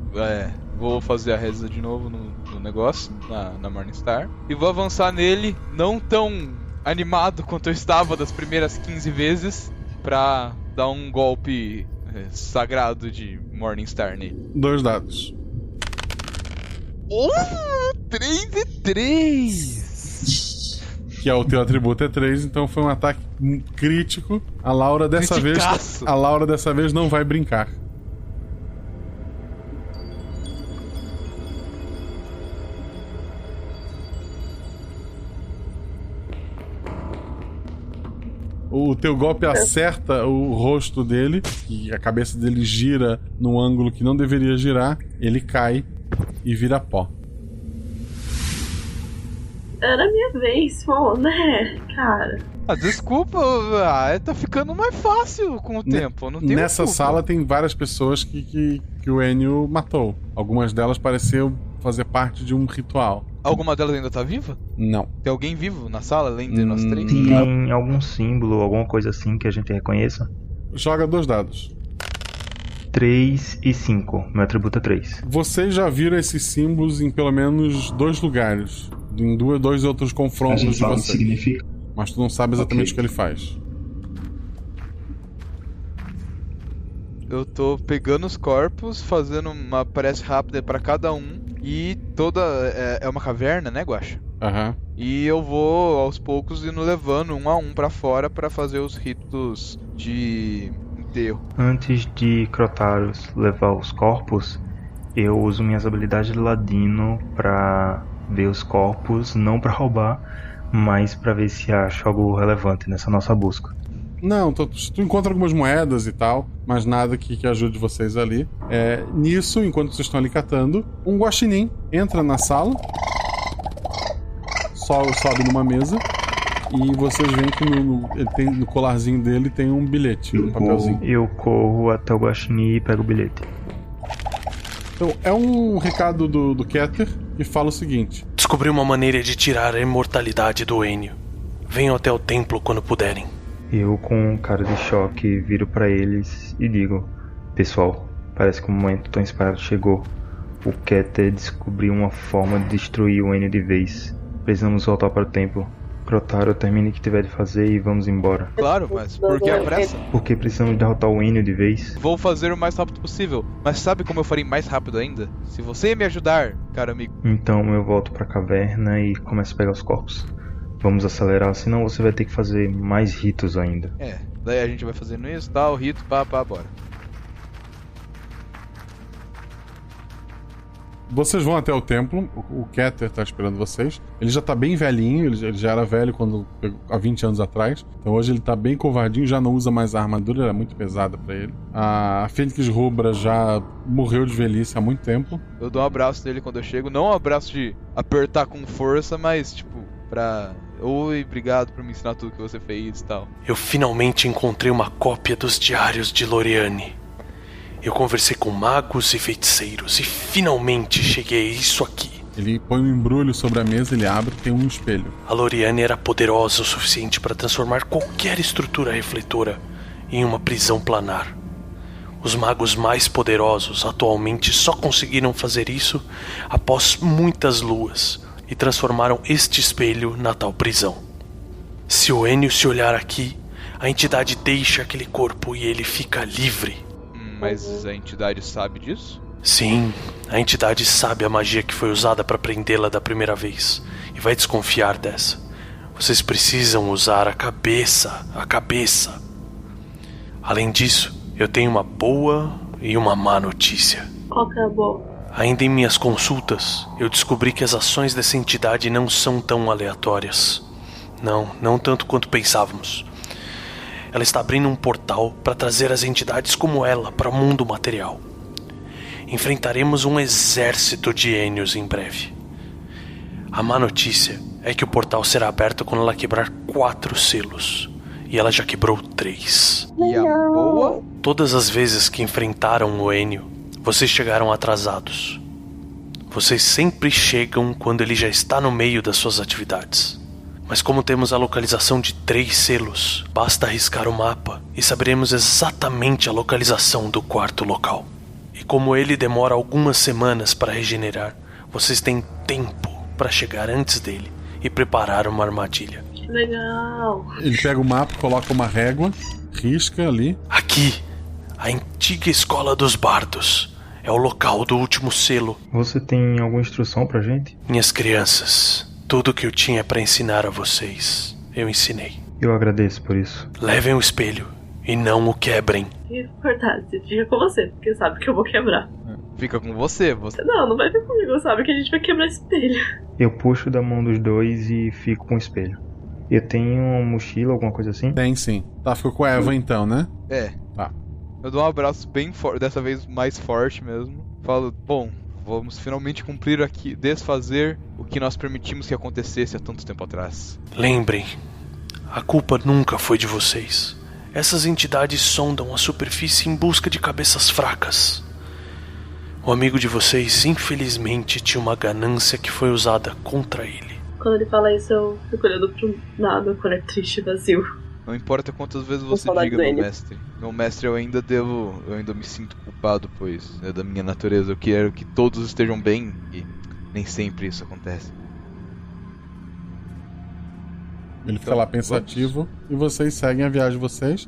vou fazer a reza de novo no negócio, na Morningstar. E vou avançar nele, não tão animado quanto eu estava das primeiras 15 vezes, pra dar um golpe sagrado de Morningstar nele. 2 dados. 3 e 3! Que é o teu atributo é 3, então foi um ataque crítico. A Laura dessa vez não vai brincar. O teu golpe acerta o rosto dele e a cabeça dele gira num ângulo que não deveria girar. Ele cai e vira pó. Era minha vez, pô, né, cara? Desculpa, tá ficando mais fácil com o tempo. Não tem Nessa sala tem várias pessoas que o Enio matou. Algumas delas pareciam fazer parte de um ritual. Alguma delas ainda tá viva? Não. Tem alguém vivo na sala, além de nós 3? Tem algum símbolo, alguma coisa assim que a gente reconheça? Joga 2 dados. 3 e 5. Meu atributo é 3. Vocês já viram esses símbolos em pelo menos 2 lugares. Em 2 outros confrontos de vocês. O que significa? Mas tu não sabe exatamente o que ele faz. Eu tô pegando os corpos, fazendo uma prece rápida pra cada um. E toda... É uma caverna, né, Guaxa? Aham. E eu vou, aos poucos, indo levando um a um pra fora pra fazer os ritos de enterro. Antes de Crotaros levar os corpos, eu uso minhas habilidades de ladino pra ver os corpos, não pra roubar, mas pra ver se acho algo relevante nessa nossa busca. Não, tu encontra algumas moedas e tal, mas nada que ajude vocês ali. Nisso, enquanto vocês estão ali catando, um guaxinim entra na sala, sobe numa mesa, e vocês veem que no colarzinho dele tem um bilhete, um papelzinho. Eu corro até o guaxinim e pego o bilhete. Então, é um recado do Keter que fala o seguinte: descobri uma maneira de tirar a imortalidade do Enio. Venham até o templo quando puderem. Eu, com cara de choque, viro pra eles e digo: pessoal, parece que o momento tão esperado chegou. O Keter descobriu uma forma de destruir o Enio de vez. Precisamos voltar para o templo. Crotaro, termine o que tiver de fazer e vamos embora. Claro, mas por que a pressa? Porque precisamos derrotar o Enio de vez. Vou fazer o mais rápido possível, mas sabe como eu farei mais rápido ainda? Se você me ajudar, caro amigo. Então eu volto pra caverna e começo a pegar os corpos. Vamos acelerar, senão você vai ter que fazer mais ritos ainda. Daí a gente vai fazendo isso, tal, rito, bora. Vocês vão até o templo, o Keter tá esperando vocês. Ele já tá bem velhinho, ele já era velho há 20 anos atrás. Então hoje ele tá bem covardinho, já não usa mais a armadura, era muito pesada pra ele. A Fênix Rubra já morreu de velhice há muito tempo. Eu dou um abraço nele quando eu chego, não um abraço de apertar com força, mas tipo, pra... Oi, obrigado por me ensinar tudo que você fez e tal. Eu finalmente encontrei uma cópia dos diários de Loriane. Eu conversei com magos e feiticeiros e finalmente cheguei a isso aqui. Ele põe um embrulho sobre a mesa, ele abre e tem um espelho. A Loriane era poderosa o suficiente para transformar qualquer estrutura refletora em uma prisão planar. Os magos mais poderosos atualmente só conseguiram fazer isso após muitas luas e transformaram este espelho na tal prisão. Se o Enio se olhar aqui, a entidade deixa aquele corpo e ele fica livre. Mas a entidade sabe disso? Sim, a entidade sabe a magia que foi usada para prendê-la da primeira vez e vai desconfiar dessa. Vocês precisam usar a cabeça. Além disso, eu tenho uma boa e uma má notícia. Qual que é a boa? Ainda em minhas consultas, eu descobri que as ações dessa entidade não são tão aleatórias. Não tanto quanto pensávamos. Ela está abrindo um portal para trazer as entidades como ela para o mundo material. Enfrentaremos um exército de Enios em breve. A má notícia é que o portal será aberto quando ela quebrar 4 selos. E ela já quebrou 3. E a boa? Todas as vezes que enfrentaram o Enio, vocês chegaram atrasados. Vocês sempre chegam quando ele já está no meio das suas atividades. Mas como temos a localização de 3 selos, basta arriscar o mapa e saberemos exatamente a localização do quarto local. E como ele demora algumas semanas para regenerar, vocês têm tempo para chegar antes dele e preparar uma armadilha. Legal. Ele pega o mapa, coloca uma régua, risca ali. Aqui, a antiga escola dos bardos. É o local do último selo. Você tem alguma instrução pra gente? Minhas crianças, tudo que eu tinha para ensinar a vocês, eu ensinei. Eu agradeço por isso. Levem o espelho e não o quebrem. E verdade, fica com você, porque sabe que eu vou quebrar. Fica com você. Não vai ficar comigo, sabe que a gente vai quebrar esse espelho. Eu puxo da mão dos dois e fico com o espelho. Eu tenho uma mochila, alguma coisa assim? Tem sim. Tá, ficou com a Eva então, né? É. Tá. Eu dou um abraço bem forte, dessa vez mais forte mesmo. Falo, bom, vamos finalmente cumprir aqui, desfazer o que nós permitimos que acontecesse há tanto tempo atrás. Lembrem, a culpa nunca foi de vocês. Essas entidades sondam a superfície em busca de cabeças fracas. O amigo de vocês, infelizmente, tinha uma ganância que foi usada contra ele. Quando ele fala isso, eu fico olhando pro nada, quando é triste e vazio. Não importa quantas vezes você diga, meu mestre. Meu mestre, eu ainda me sinto culpado, pois é da minha natureza. Eu quero que todos estejam bem e nem sempre isso acontece. Ele fica lá pensativo e vocês seguem a viagem de vocês.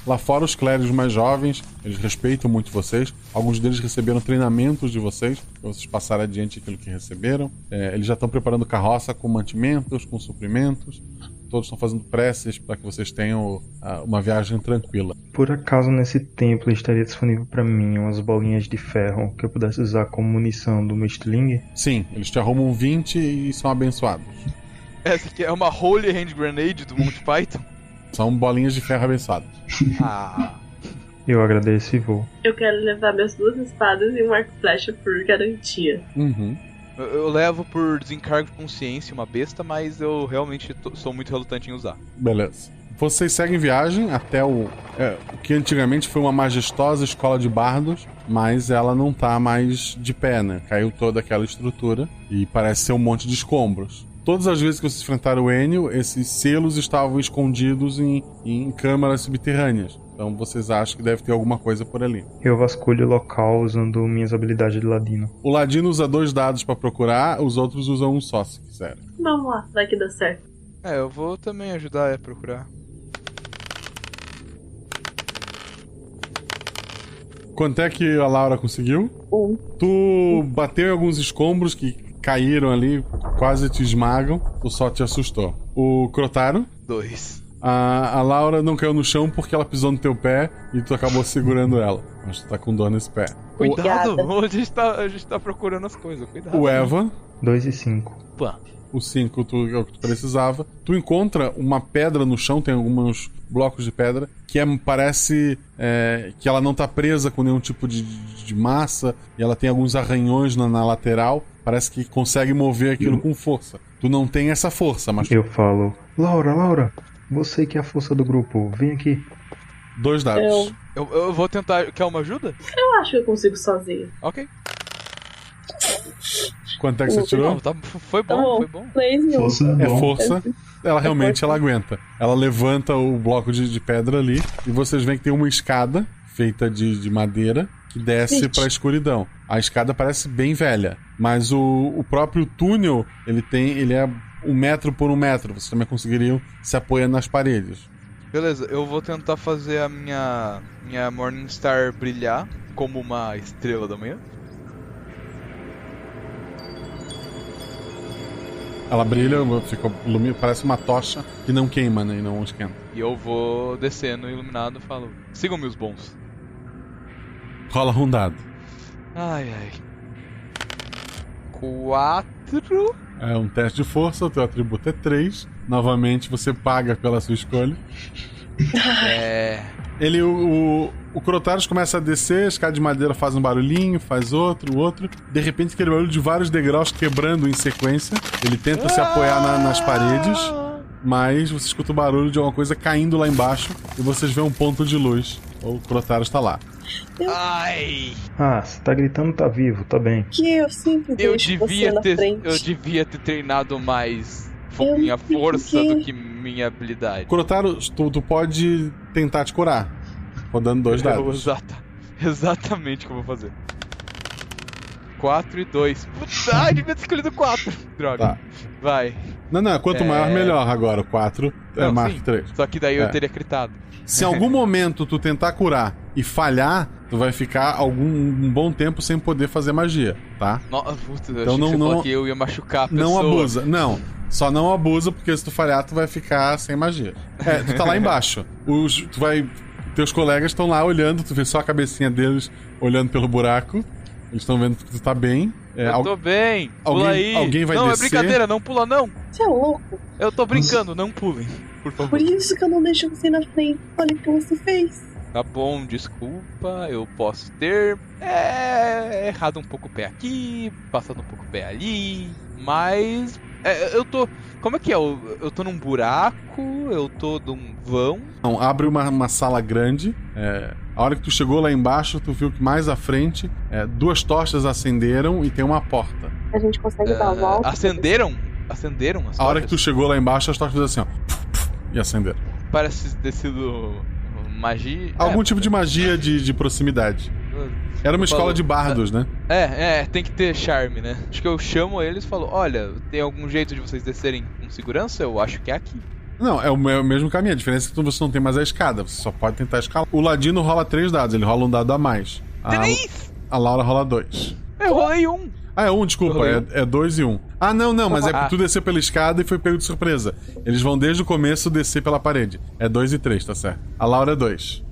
Lá fora, os clérigos mais jovens, eles respeitam muito vocês. Alguns deles receberam treinamentos de vocês, para vocês passarem adiante aquilo que receberam. Eles já estão preparando carroça com mantimentos, com suprimentos. Todos estão fazendo preces para que vocês tenham uma viagem tranquila. Por acaso, nesse templo estaria disponível para mim umas bolinhas de ferro que eu pudesse usar como munição do meu estilingue? Sim, eles te arrumam 20 e são abençoados. Essa aqui é uma Holy Hand Grenade do Monty Python? São bolinhas de ferro abençoadas. Eu agradeço e vou. Eu quero levar minhas 2 espadas e um arco e flecha por garantia. Eu levo por desencargo de consciência uma besta, mas eu realmente sou muito relutante em usar. Beleza. Vocês seguem viagem até o que antigamente foi uma majestosa escola de bardos, mas ela não tá mais de pé, né? Caiu toda aquela estrutura e parece ser um monte de escombros. Todas as vezes que vocês enfrentaram o Enio, esses selos estavam escondidos em câmaras subterrâneas. Então vocês acham que deve ter alguma coisa por ali. Eu vasculho o local usando minhas habilidades de ladino. O ladino usa 2 dados pra procurar, os outros usam um só, se quiser. Vamos lá, vai que dá certo. Eu vou também ajudar a procurar. Quanto é que a Laura conseguiu? 1. Tu bateu em alguns escombros que caíram ali, quase te esmagam. Tu só te assustou. O Crotaro? 2. A Laura não caiu no chão porque ela pisou no teu pé e tu acabou segurando ela. Mas tu tá com dor nesse pé. Cuidado, a gente tá procurando as coisas, cuidado. O Eva? 2 e 5. O 5 é o que tu precisava. Tu encontra uma pedra no chão, tem alguns blocos de pedra, que parece que ela não tá presa com nenhum tipo de massa, e ela tem alguns arranhões na lateral. Parece que consegue mover aquilo com força. Tu não tem essa força, mas... Eu falo, Laura, você que é a força do grupo, vem aqui. 2 dados. Eu vou tentar... Quer uma ajuda? Eu acho que eu consigo sozinho. Ok. Quanto é que você tirou? Não, foi bom. Força. Ela realmente ela aguenta. Ela levanta o bloco de pedra ali e vocês veem que tem uma escada feita de madeira que desce pra escuridão. A escada parece bem velha, mas o próprio túnel ele é 1 metro por 1 metro. Vocês também conseguiriam se apoiar nas paredes. Beleza, eu vou tentar fazer a minha Morningstar brilhar como uma estrela da manhã. Ela brilha, parece uma tocha que não queima, né, e não esquenta. E eu vou descendo iluminado e falo, sigam-me os bons. Rola um dado. Ai. 4. É um teste de força, o teu atributo é 3. Novamente você paga pela sua escolha. O Crotaros começa a descer, a escada de madeira faz um barulhinho, faz outro. De repente, aquele barulho de vários degraus quebrando em sequência. Ele tenta se apoiar nas paredes, mas você escuta o barulho de alguma coisa caindo lá embaixo e vocês veem um ponto de luz. O Crotaros está lá. Ai! Ah, você tá gritando, tá vivo, tá bem. Que eu sempre deixo você na frente. Eu devia ter treinado mais minha força do que minha habilidade. Kurotaro, tu pode tentar te curar. Rodando 2 dados. Exatamente o que eu vou fazer. 4 e 2. Puta, devia ter escolhido 4. Droga. Tá. Vai. Não, quanto maior, melhor agora. 4 é mais que 3. Só que daí eu teria critado. Se em algum momento tu tentar curar e falhar, tu vai ficar um bom tempo sem poder fazer magia, tá? Puta, então não que eu ia machucar a pessoa. Não abusa, não. Só não abusa, porque se tu falhar, tu vai ficar sem magia. Tu tá lá embaixo. Teus colegas estão lá olhando, tu vê só a cabecinha deles olhando pelo buraco. Eles estão vendo que tu tá bem. Eu tô bem. Pula aí. Alguém vai descer. Não, é brincadeira, não pula não. Você é louco? Eu tô brincando, não pulem, por favor. Por isso que eu não deixo você na frente. Olha o que você fez. Tá bom, desculpa, eu posso ter errado um pouco o pé aqui, passado um pouco o pé ali, mas eu tô... Como é que é? Eu tô num buraco, eu tô num vão. Não, abre uma sala grande. A hora que tu chegou lá embaixo, tu viu que mais à frente 2 tochas acenderam e tem uma porta. A gente consegue dar a volta? Acenderam? Acenderam as tochas? A hora que tu chegou lá embaixo, as tochas fizeram assim, ó. E acenderam. Parece ter sido magia... Algum tipo de magia de proximidade. Era uma escola de bardos, né? Tem que ter charme, né? Acho que eu chamo eles e falo, olha, tem algum jeito de vocês descerem com segurança? Eu acho que é aqui. Não, é o mesmo caminho. A diferença é que você não tem mais a escada. Você só pode tentar escalar. O Ladino rola 3 dados. Ele rola um dado a mais. 3? A Laura rola 2. Eu rolei 1. É 1, desculpa. É 2 e 1. Ah, não. Mas é porque tu desceu pela escada e foi pego de surpresa. Eles vão desde o começo descer pela parede. É 2 e 3, tá certo. A Laura é 2.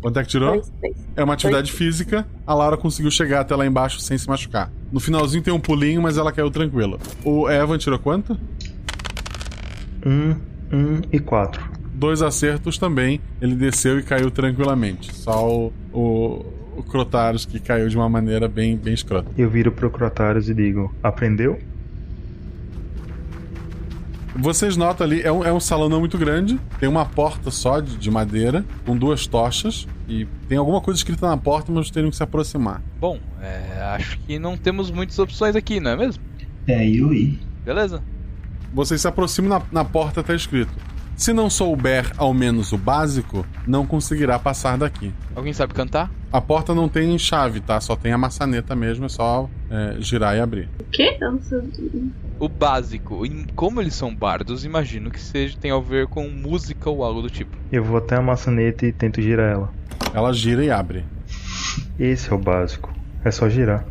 Quanto é que tirou? 2. É uma atividade física. A Laura conseguiu chegar até lá embaixo sem se machucar. No finalzinho tem um pulinho, mas ela caiu tranquila. O Evan tirou quanto? 1 e 4. 2 acertos também. Ele desceu e caiu tranquilamente. Só o Crotaros que caiu de uma maneira bem escrota. Eu viro pro Crotaros e digo, aprendeu? Vocês notam ali, é um salão não muito grande. Tem uma porta só de madeira, com 2 tochas. E tem alguma coisa escrita na porta, mas teriam que se aproximar. Bom, acho que não temos muitas opções aqui, não é mesmo? Yui. Beleza. Vocês se aproximam, na porta tá escrito: se não souber ao menos o básico, não conseguirá passar daqui. Alguém sabe cantar? A porta não tem chave, tá? Só tem a maçaneta mesmo, é só girar e abrir. O quê? Eu não sei. O básico. Como eles são bardos, imagino que tenha a ver com música ou algo do tipo. Eu vou até a maçaneta e tento girar ela. Ela gira e abre. Esse é o básico. É só girar.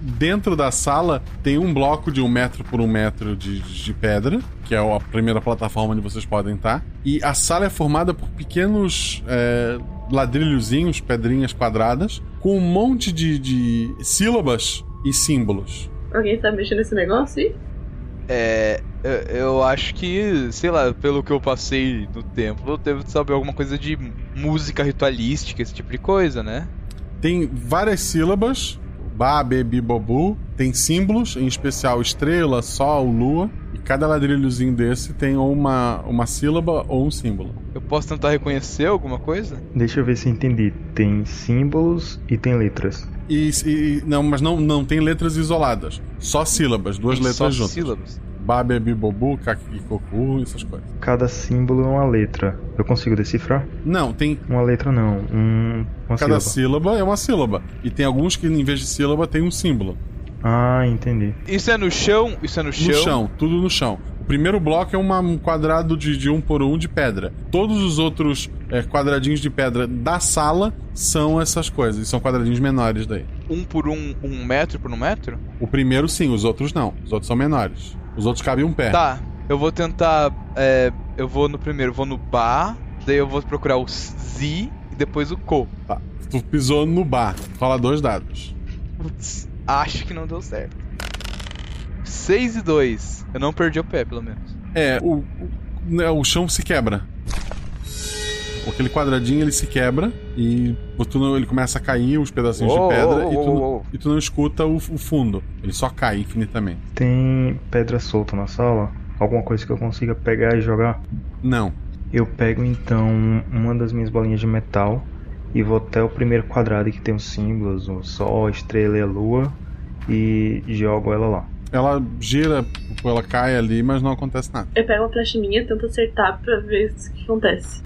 Dentro da sala tem um bloco de 1 metro por 1 metro de pedra, que é a primeira plataforma onde vocês podem estar. E a sala é formada por pequenos ladrilhozinhos, pedrinhas quadradas, com um monte de sílabas e símbolos. Alguém tá mexendo nesse negócio aí? Eu acho que, sei lá, pelo que eu passei no templo, eu devo saber alguma coisa de música ritualística, esse tipo de coisa, né? Tem várias sílabas. Ba, bebi, bobu. Tem símbolos, em especial estrela, sol, lua. E cada ladrilhozinho desse tem ou uma sílaba ou um símbolo. Eu posso tentar reconhecer alguma coisa? Deixa eu ver se entendi. Tem símbolos e tem letras. Mas não tem letras isoladas. Só sílabas, 2 letras juntas. Sílabas. Ba, bebi, bobu, kaki, cocu, essas coisas. Cada símbolo é uma letra. Eu consigo decifrar? Não, tem... Uma letra não, uma Cada sílaba é uma sílaba. E tem alguns que, em vez de sílaba, tem um símbolo. Ah, entendi. Isso é no chão? Isso é no chão? No chão, tudo no chão. O primeiro bloco é um quadrado de 1 por 1 de pedra. Todos os outros quadradinhos de pedra da sala são essas coisas. E são quadradinhos menores daí. 1 por 1, 1 metro por 1 metro? O primeiro sim, os outros não. Os outros são menores. Os outros cabem um pé. Tá, eu vou tentar... eu vou no primeiro, vou no Ba, daí eu vou procurar o Zi e depois o Ko. Tá, tu pisou no Ba. Rola 2 dados. Putz, acho que não deu certo. 6 e 2. Eu não perdi o pé, pelo menos. O chão se quebra. Aquele quadradinho ele se quebra e ele começa a cair os pedacinhos de pedra e tu não escuta o fundo. Ele só cai infinitamente. Tem pedra solta na sala? Alguma coisa que eu consiga pegar e jogar? Não. Eu pego então uma das minhas bolinhas de metal e vou até o primeiro quadrado que tem os símbolos, o sol, a estrela e a lua, e jogo ela lá. Ela gira, ela cai ali, mas não acontece nada. Eu pego uma flecha minha, tento acertar pra ver o que acontece.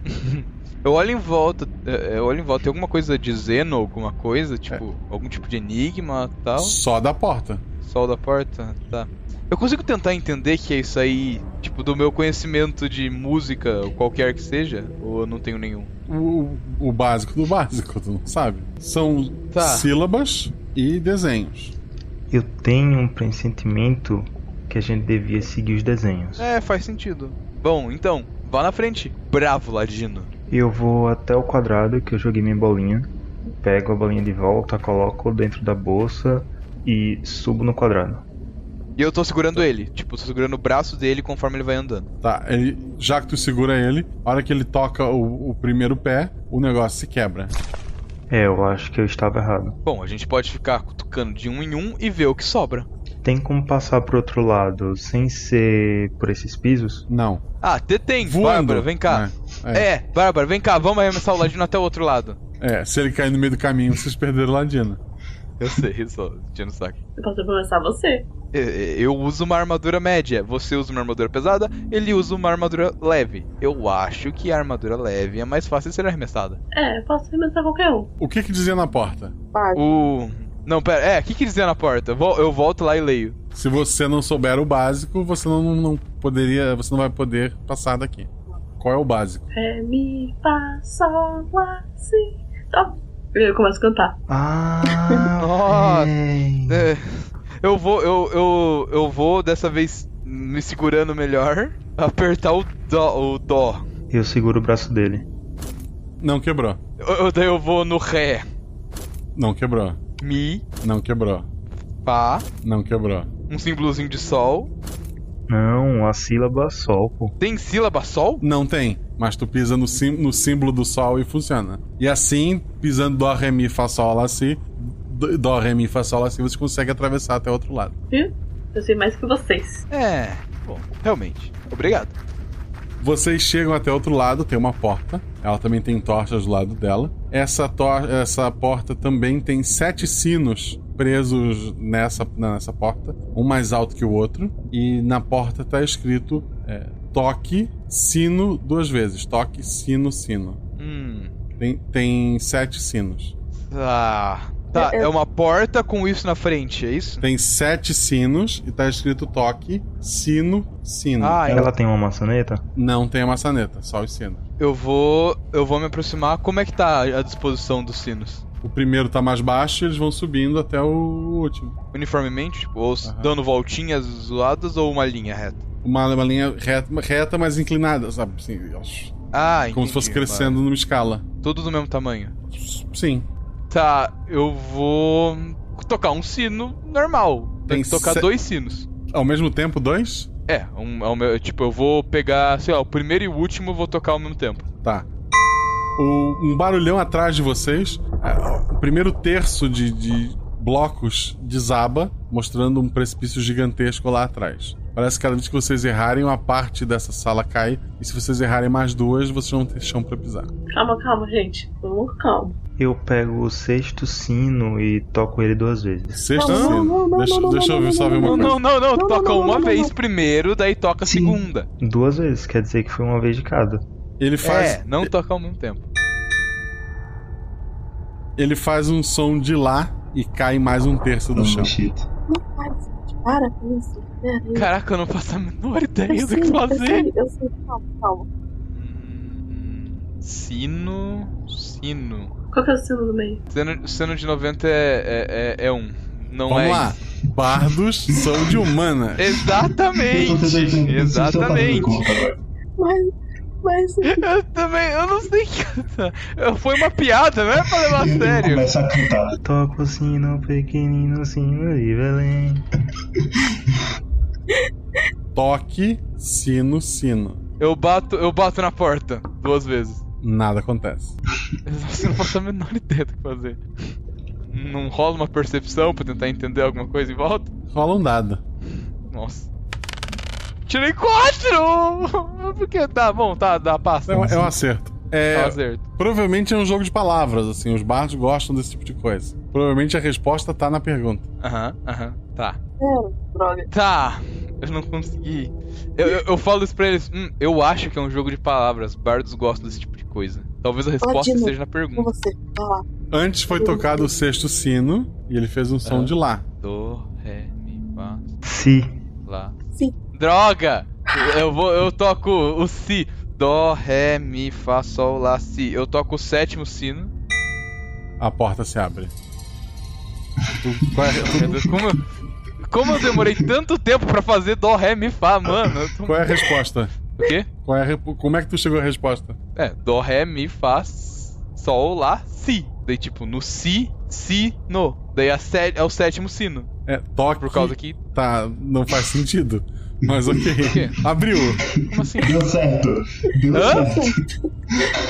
Eu olho em volta, tem alguma coisa de Zeno, alguma coisa, tipo, algum tipo de enigma e tal? Só da porta. Só da porta? Tá. Eu consigo tentar entender que é isso aí, tipo, do meu conhecimento de música, ou qualquer que seja, ou eu não tenho nenhum? O básico do básico, tu não sabe? São sílabas e desenhos. Eu tenho um pressentimento que a gente devia seguir os desenhos. Faz sentido. Bom, então, vá na frente. Bravo, Ladino. Eu vou até o quadrado que eu joguei minha bolinha, pego a bolinha de volta, coloco dentro da bolsa e subo no quadrado. E eu tô segurando ele, tipo, tô segurando o braço dele conforme ele vai andando. Tá, já que tu segura ele, a hora que ele toca o primeiro pé, o negócio se quebra. Eu acho que eu estava errado. Bom, a gente pode ficar cutucando de um em um e ver o que sobra. Tem como passar pro outro lado sem ser por esses pisos? Não. Ah, tem. Bárbara, vem cá. Bárbara, vem cá, vamos arremessar o Ladino até o outro lado. Se ele cair no meio do caminho, vocês perderam o Ladino. Eu sei, só tirando o saco. Eu posso começar você. Eu uso uma armadura média, você usa uma armadura pesada, ele usa uma armadura leve. Eu acho que a armadura leve é mais fácil de ser arremessada. Eu posso arremessar qualquer um. O que dizia na porta? Não, pera, o que dizia na porta? Eu volto lá e leio. Se você não souber o básico, você não vai poder passar daqui. Qual é o básico? Ré, mi, fá, sol, lá, si. Eu começo a cantar. Nossa. Eu vou dessa vez me segurando melhor, apertar o dó. Eu seguro o braço dele. Não quebrou. Daí eu vou no ré. Não quebrou. Mi. Não quebrou. Fá. Não quebrou. Um símbolozinho de sol. Não, a sílaba sol, pô. Tem sílaba sol? Não tem, mas tu pisa no símbolo do sol e funciona. E assim, pisando dó, ré, mi, fá, sol, lá, si, dó, ré, mi, fá, sol, lá, si, você consegue atravessar até o outro lado. Viu? Eu sei mais que vocês. Bom, realmente. Obrigado. Vocês chegam até o outro lado, tem uma porta. Ela também tem tochas do lado dela. Essa porta também tem 7 sinos presos nessa porta, um mais alto que o outro. E na porta tá escrito toque, sino 2 vezes. Toque, sino, sino. Tem 7 sinos. Tá, é uma porta com isso na frente, é isso? Tem 7 sinos e tá escrito toque, sino, sino. Ela tem uma maçaneta? Não tem a maçaneta, só os sinos. Eu vou me aproximar. Como é que tá a disposição dos sinos? O primeiro tá mais baixo e eles vão subindo até o último. Uniformemente? Tipo, ou dando voltinhas zoadas ou uma linha reta? Uma linha reta, mas inclinada, sabe? Assim, entendi. Como se fosse crescendo numa escala. Tudo do mesmo tamanho? Sim. Tá, eu vou tocar um sino normal. Tem que tocar 2 sinos. Ao mesmo tempo, 2? Tipo, eu vou pegar, sei lá, o primeiro e o último eu vou tocar ao mesmo tempo. Tá. Um barulhão atrás de vocês. O primeiro terço de blocos desaba, mostrando um precipício gigantesco lá atrás. Parece que cada vez que vocês errarem, uma parte dessa sala cai. E se vocês errarem mais 2, vocês vão ter chão pra pisar. Calma, gente. Vamos com calma. Eu pego o 6º sino e toco ele 2 vezes. 6º sino? Deixa eu só ver uma coisa. Não. Toca uma vez primeiro, daí toca a segunda. 2 vezes, quer dizer que foi uma vez de cada. Ele faz... não toca ao mesmo tempo. Ele faz um som de lá e cai mais um terço do chão. Para com isso. Caraca, eu não faço a menor ideia do que fazer. Eu sei. Calma. Sino. Qual que é o sino do meio? Sino de 90 é 1. Não Vamos é. lá. Bardos são de humanas. Exatamente. Mas... Eu não sei. Foi uma piada, não é pra levar a sério. Começa a cantar. Toca o sino, pequenino sino de Belém. Toque, sino. Eu bato na porta 2 vezes. Nada acontece. Você não faço a menor ideia do que fazer. Não rola uma percepção pra tentar entender alguma coisa em volta? Rola um dado. Nossa. Tirei 4! Porque tá bom, dá, passa. É um acerto. É um acerto. Provavelmente é um jogo de palavras, assim, os bardos gostam desse tipo de coisa. Provavelmente a resposta tá na pergunta. Aham, tá. Droga. Tá, eu não consegui. Eu falo isso pra eles, eu acho que é um jogo de palavras, bardos gostam desse tipo de coisa. Talvez a resposta esteja na pergunta. Com você, vai lá. Antes foi tocado o sexto sino e ele fez um som de lá. Do, ré, mi, fá. Si. Lá. Si. Droga! Eu toco o si. Dó, ré, mi, fá, sol, lá, si. Eu toco o sétimo sino. A porta se abre. Como eu demorei tanto tempo pra fazer dó, ré, mi, fá, mano? Qual é a resposta? O quê? Como é que tu chegou à resposta? Dó, ré, mi, fá, sol, lá, si. Daí tipo, no si, no. Daí é o sétimo sino. Toque. Por causa que... Tá, não faz sentido. Mas ok. Abriu. Como assim? Deu certo.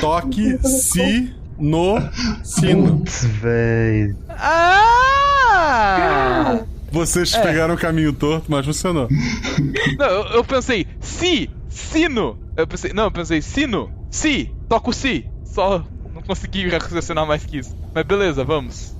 Toque, si, no, sino. Véi. Vocês pegaram o caminho torto, mas funcionou. Não, eu pensei, sino. Eu pensei, sino, si, toco si. Só não consegui raciocinar mais que isso. Mas beleza, vamos.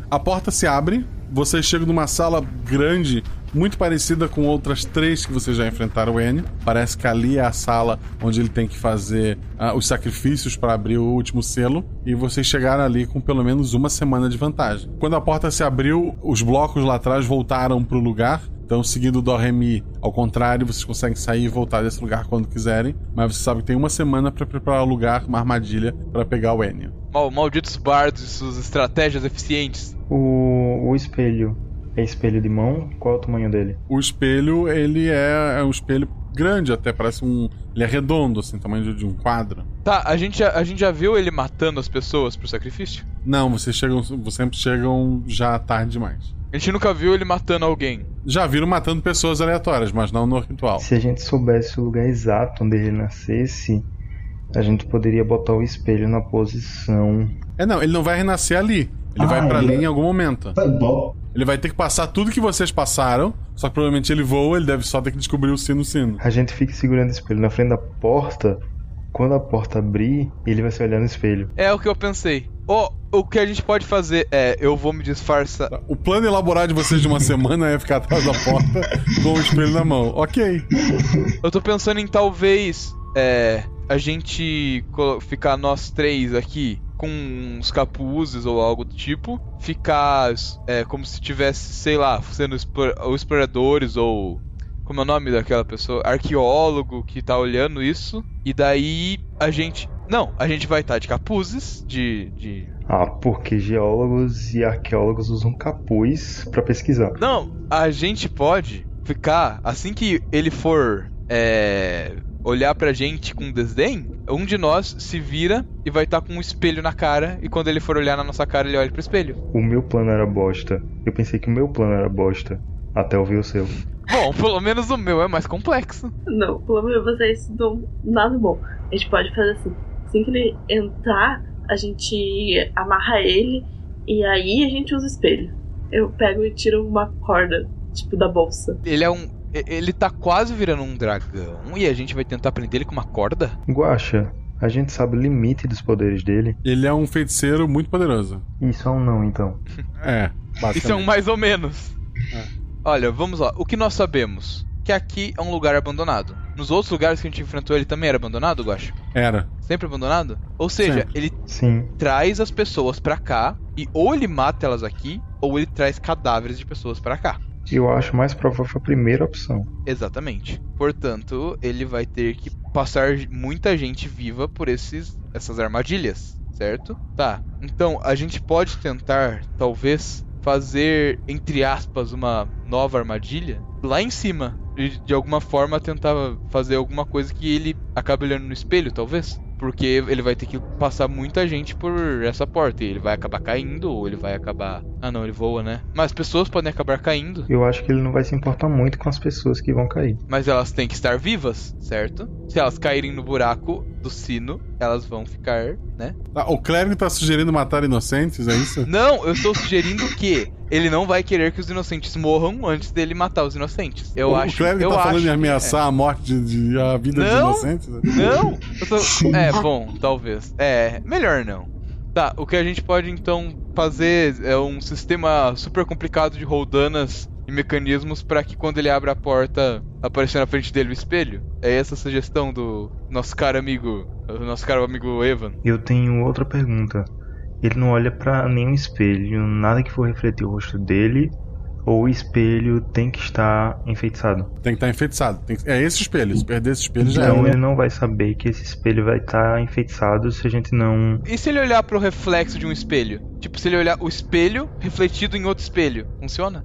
A porta se abre, vocês chegam numa sala grande, muito parecida com outras 3 que vocês já enfrentaram o Enio. Parece que ali é a sala onde ele tem que fazer os sacrifícios para abrir o último selo. E vocês chegaram ali com pelo menos uma semana de vantagem. Quando a porta se abriu, os blocos lá atrás voltaram pro lugar. Então, seguindo o Dó, Ré, Mi, ao contrário, vocês conseguem sair e voltar desse lugar quando quiserem. Mas você sabe que tem uma semana para preparar o lugar, uma armadilha, para pegar o Enio. Malditos bardos e suas estratégias eficientes. O espelho é espelho de mão? Qual é o tamanho dele? O espelho, ele é um espelho grande, até parece ele é redondo, assim, tamanho de um quadro. Tá, a gente já viu ele matando as pessoas pro sacrifício? Não, vocês sempre chegam já tarde demais. A gente nunca viu ele matando alguém. Já viram matando pessoas aleatórias, mas não no ritual. Se a gente soubesse o lugar exato onde ele nascesse, a gente poderia botar o espelho na posição... Não, ele não vai renascer ali. Ele vai pra ali em algum momento. Tá bom. Ele vai ter que passar tudo que vocês passaram, só que provavelmente ele voa, ele deve só ter que descobrir o sino. A gente fica segurando o espelho na frente da porta. Quando a porta abrir, ele vai se olhar no espelho. É o que eu pensei. O que a gente pode fazer eu vou me disfarçar. O plano elaborado de vocês de uma semana é ficar atrás da porta com o espelho na mão. Ok. Eu tô pensando em talvez a gente ficar nós 3 aqui com uns capuzes ou algo do tipo. Ficar como se tivesse, sei lá, sendo exploradores ou... Como é o nome daquela pessoa? Arqueólogo que tá olhando isso. E daí a gente... Não, a gente vai estar de capuzes, porque geólogos e arqueólogos usam capuz pra pesquisar. Não, a gente pode ficar... Assim que ele for olhar pra gente com desdém, um de nós se vira e vai estar com um espelho na cara. E quando ele for olhar na nossa cara, ele olha pro espelho. O meu plano era bosta. Eu pensei que o meu plano era bosta, até ouvir o seu. Bom, pelo menos o meu é mais complexo. Não, pelo menos vocês dão nada bom. A gente pode fazer assim. Assim que ele entrar, a gente amarra ele e aí a gente usa o espelho. Eu pego e tiro uma corda, tipo, da bolsa. Ele tá quase virando um dragão e a gente vai tentar prender ele com uma corda? Guaxa, a gente sabe o limite dos poderes dele. Ele é um feiticeiro muito poderoso. Isso é um não, então. Basicamente. Isso é um mais ou menos. Olha, vamos lá. O que nós sabemos? Que aqui é um lugar abandonado. Nos outros lugares que a gente enfrentou ele também era abandonado, Guaxa? Era. Sempre abandonado? Ou seja, Sempre. Ele Sim. traz as pessoas pra cá e ou ele mata elas aqui, ou ele traz cadáveres de pessoas pra cá. Eu acho mais provável a primeira opção. Exatamente. Portanto, ele vai ter que passar muita gente viva por essas armadilhas, certo? Tá. Então, a gente pode tentar, talvez, fazer, entre aspas, uma nova armadilha lá em cima. E, de alguma forma, tentar fazer alguma coisa que ele acabe olhando no espelho, talvez. Porque ele vai ter que passar muita gente por essa porta. E ele vai acabar caindo, ou ele vai acabar Ah não, ele voa, né? Mas pessoas podem acabar caindo. Eu acho que ele não vai se importar muito com as pessoas que vão cair. Mas elas têm que estar vivas, certo? Se elas caírem no buraco do sino, elas vão ficar, né? O clérigo tá sugerindo matar inocentes, é isso? Não, eu estou sugerindo que ele não vai querer que os inocentes morram antes dele matar os inocentes. O clérigo tá falando em ameaçar a morte a vida dos inocentes? Não! Bom, talvez. Melhor não. Tá, o que a gente pode então fazer é um sistema super complicado de roldanas e mecanismos pra que quando ele abre a porta apareça na frente dele o espelho. É essa a sugestão do nosso caro amigo Evan. Eu tenho outra pergunta. Ele não olha pra nenhum espelho, nada que for refletir o rosto dele, ou o espelho tem que estar enfeitiçado? Tem que estar enfeitiçado. É esse espelho. Se perder esse espelho já Então ele não vai saber que esse espelho vai estar enfeitiçado se a gente não... E se ele olhar pro reflexo de um espelho? Tipo, se ele olhar o espelho refletido em outro espelho, funciona?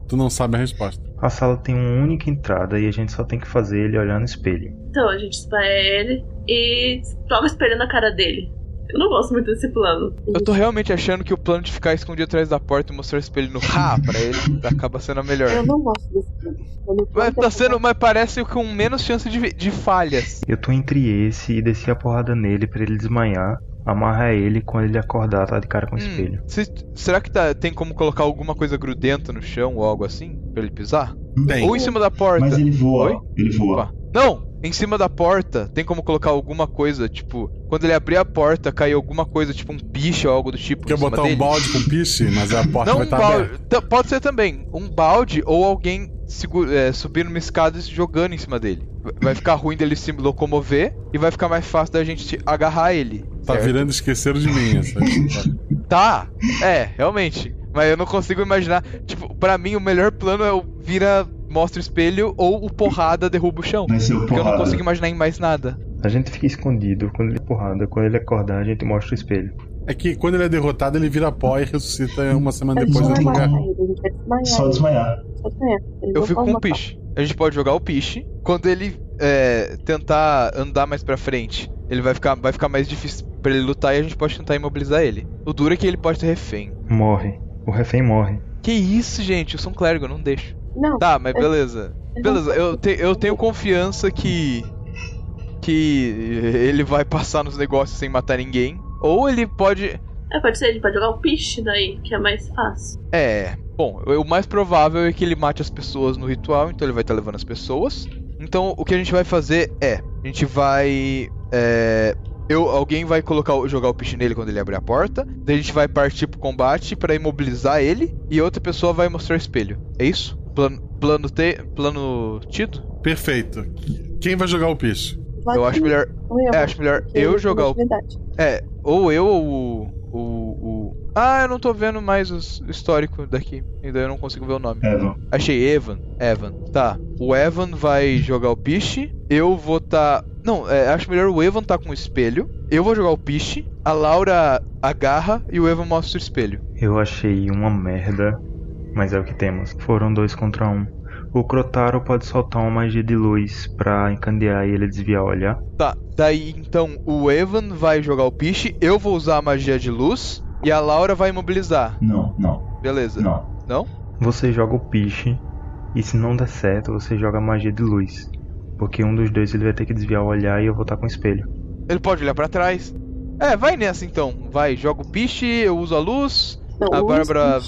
Tu não sabe a resposta. A sala tem uma única entrada e a gente só tem que fazer ele olhar no espelho. Então a gente espalha ele e joga o espelho na cara dele. Eu não gosto muito desse plano. Eu tô realmente achando que o plano de ficar escondido atrás da porta e mostrar o espelho no pra ele acaba sendo a melhor. Eu não gosto desse plano. Mas parece com menos chance de falhas. Eu tô entre esse e descer a porrada nele pra ele desmaiar, amarrar ele quando ele acordar, tá de cara com o espelho. Será que tem como colocar alguma coisa grudenta no chão ou algo assim pra ele pisar? Tem. Ou em cima da porta? Mas ele voa. Oi? Ele voa. Opa. Não! Em cima da porta, tem como colocar alguma coisa, tipo, quando ele abrir a porta, cair alguma coisa, tipo um piche ou algo do tipo. Quer botar um balde com piche, mas a porta vai estar aberta. Pode ser também. Um balde ou alguém subir numa escada e se jogando em cima dele. Vai ficar ruim dele se locomover e vai ficar mais fácil da gente agarrar ele. Tá certo? Virando esqueceram de mim essa história. Tá, realmente. Mas eu não consigo imaginar. Tipo, pra mim o melhor plano é o mostra o espelho ou o porrada derruba o chão. Porque eu não consigo imaginar em mais nada. A gente fica escondido quando ele porrada. Quando ele acordar, a gente mostra o espelho. É que quando ele é derrotado, ele vira pó e ressuscita uma semana depois em outro lugar. Só desmaiar. Eu fico com o piche. A gente pode jogar o piche. Quando ele tentar andar mais pra frente, ele vai ficar mais difícil pra ele lutar e a gente pode tentar imobilizar ele. O duro é que ele pode ser refém. Morre. O refém morre. Que isso, gente? Eu sou um clérigo, eu não deixo. Não. Tá, mas beleza. Beleza, eu tenho confiança que ele vai passar nos negócios sem matar ninguém. Ou ele pode... Pode ser, ele pode jogar o piche daí, que é mais fácil. Bom, o mais provável é que ele mate as pessoas no ritual, então ele vai estar levando as pessoas. Então o que a gente vai fazer a gente vai... alguém vai jogar o piche nele quando ele abrir a porta. Daí a gente vai partir pro combate pra imobilizar ele. E outra pessoa vai mostrar o espelho. É isso? Plano tido? Perfeito. Quem vai jogar o piche? Eu acho melhor. Acho melhor eu jogar o. Ou eu ou o. Eu não tô vendo mais o histórico daqui. Ainda eu não consigo ver o nome. Evan. Achei Evan. Tá. O Evan vai jogar o piche. Eu vou tá. Não, acho melhor o Evan tá com o espelho. Eu vou jogar o piche. A Laura agarra e o Evan mostra o espelho. Eu achei uma merda, mas é o que temos. Foram 2 contra 1. O Crotaro pode soltar uma magia de luz pra encandear e ele desviar o olhar. Tá, daí então o Evan vai jogar o piche, eu vou usar a magia de luz e a Laura vai imobilizar. Não. Beleza. Não? Você joga o piche e se não der certo, você joga a magia de luz. Porque um dos dois ele vai ter que desviar o olhar e eu vou estar com o espelho. Ele pode olhar pra trás. Vai nessa então. Vai, joga o piche, eu uso a luz. A Bárbara...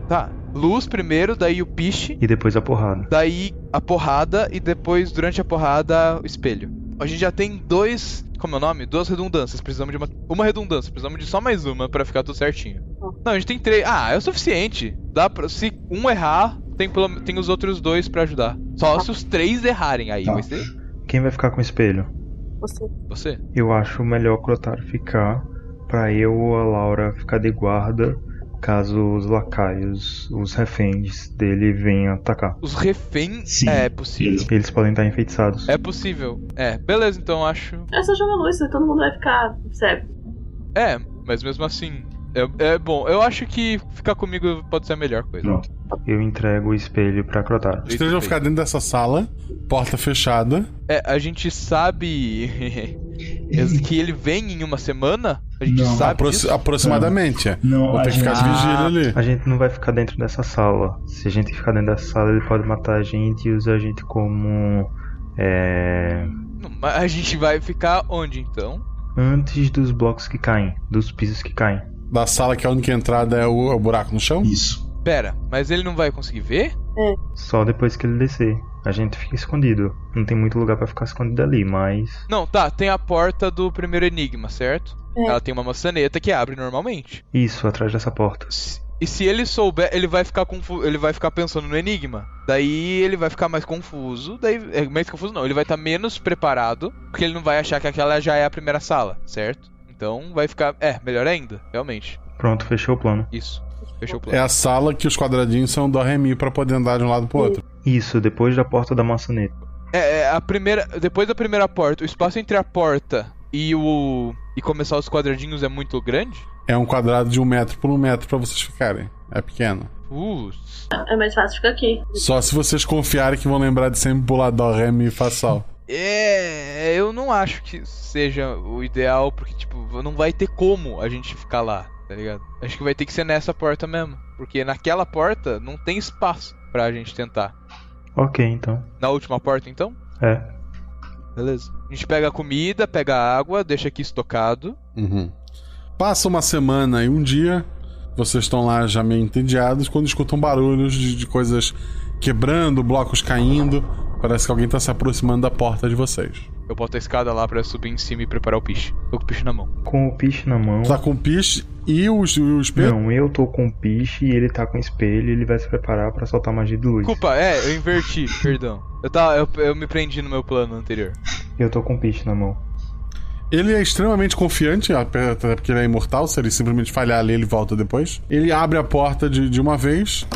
Tá, luz primeiro, daí o piche. E depois a porrada. Daí a porrada e depois, durante a porrada, o espelho. A gente já tem 2... Como é o nome? 2 redundâncias. Precisamos de uma redundância. Precisamos de só mais uma pra ficar tudo certinho. Não, a gente tem 3. É o suficiente. Se um errar, tem os outros 2 pra ajudar. Só se os 3 errarem aí, vai ser? Quem vai ficar com o espelho? Você. Eu acho melhor o Crotaro ficar, pra eu ou a Laura ficar de guarda caso os lacaios, os reféns dele venham atacar. Os reféns? Sim, é possível. Eles podem estar enfeitiçados. É possível. Beleza, então acho... É só jogar luz, todo mundo vai ficar cego. Mas mesmo assim... bom, eu acho que ficar comigo pode ser a melhor coisa. Pronto. Eu entrego o espelho pra Crotaro. Os 3 vão ficar dentro dessa sala, porta fechada. A gente sabe que ele vem em uma semana, A gente sabe disso? Aproximadamente. Não, vou ter que ficar de vigília ali. A gente não vai ficar dentro dessa sala. Se a gente ficar dentro dessa sala, ele pode matar a gente e usar a gente como... Mas a gente vai ficar onde, então? Antes dos blocos que caem, dos pisos que caem. Da sala que a única entrada é o buraco no chão? Isso. Pera, mas ele não vai conseguir ver? Só depois que ele descer. A gente fica escondido. Não tem muito lugar pra ficar escondido ali, mas... Não, tá, tem a porta do primeiro enigma, certo? Ela tem uma maçaneta que abre normalmente. Isso, atrás dessa porta. E se ele souber, ele vai ficar ele vai ficar pensando no enigma. Daí ele vai ficar mais confuso. Mais confuso não, ele vai estar menos preparado, porque ele não vai achar que aquela já é a primeira sala, certo? Então vai ficar... melhor ainda, realmente. Pronto, fechou o plano. Isso, fechou o plano. É a sala que os quadradinhos são do Remi pra poder andar de um lado pro outro. Isso, depois da porta da maçaneta. A primeira... Depois da primeira porta, o espaço entre a porta e começar os quadradinhos é muito grande? É um quadrado de 1 metro por 1 metro pra vocês ficarem. É pequeno. É mais fácil ficar aqui. Só se vocês confiarem que vão lembrar de sempre pular dó, ré, mi, fá, sol. Eu não acho que seja o ideal, porque, tipo, não vai ter como a gente ficar lá, tá ligado? Acho que vai ter que ser nessa porta mesmo. Porque naquela porta não tem espaço pra gente tentar. Ok, então. Na última porta, então? Beleza. A gente pega a comida, pega a água, deixa aqui estocado. Passa uma semana e um dia, vocês estão lá já meio entediados quando escutam barulhos de coisas quebrando, blocos caindo. Parece que alguém tá se aproximando da porta de vocês. Eu boto a escada lá pra subir em cima e preparar o piche. Tô com o piche na mão. Com o piche na mão. Tá com o piche e o espelho? Não, eu tô com o piche e ele tá com o espelho e ele vai se preparar pra soltar magia de luz. Desculpa, eu inverti, perdão. Eu me prendi no meu plano anterior. Eu tô com o piche na mão. Ele é extremamente confiante, até porque ele é imortal. Se ele simplesmente falhar ali, ele volta depois. Ele abre a porta de uma vez.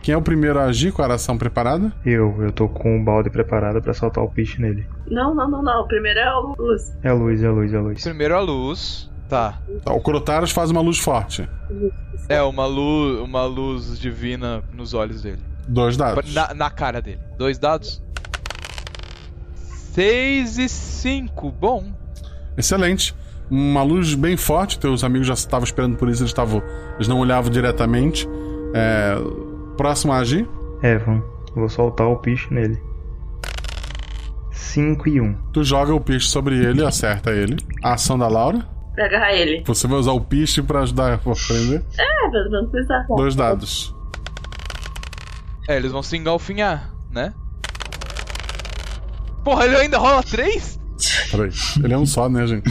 Quem é o primeiro a agir com a aração preparada? Eu tô com o balde preparado pra soltar o piche nele. Não. O primeiro é a luz. É a luz. Primeiro a luz. Tá. O Crotaros faz uma luz forte. Uma luz divina nos olhos dele. 2 dados. Na cara dele. 2 dados. 6 e 5. Bom. Excelente. Uma luz bem forte. Teus amigos já estavam esperando por isso. Eles não olhavam diretamente. Próximo a agir? Evan, vou soltar o piche nele. 5 e 1. Tu joga o piche sobre ele, acerta ele. A ação da Laura? Pra agarrar ele. Você vai usar o piche pra ajudar a prender? Vamos precisar. 2 dados. Eles vão se engalfinhar, né? Porra, ele ainda rola 3? Peraí, ele é um só, né, gente?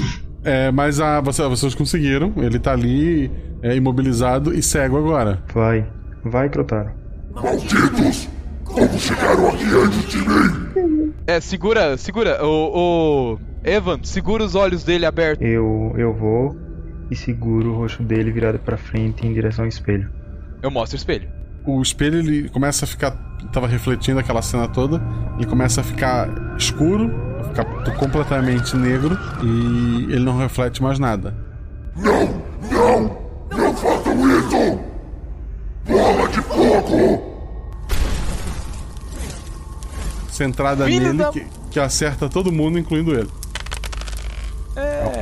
Mas vocês conseguiram. Ele tá ali, imobilizado e cego agora. Vai, Crotaro. Malditos! Como chegaram aqui antes de mim? Segura. Evan, segura os olhos dele abertos. Eu vou e seguro o rosto dele virado pra frente em direção ao espelho. Eu mostro o espelho. O espelho, ele começa a ficar... Tava refletindo aquela cena toda. Ele começa a ficar escuro, a ficar completamente negro. E ele não reflete mais nada. Não façam isso! Bola de fogo! Centrada nele, que acerta todo mundo, incluindo ele.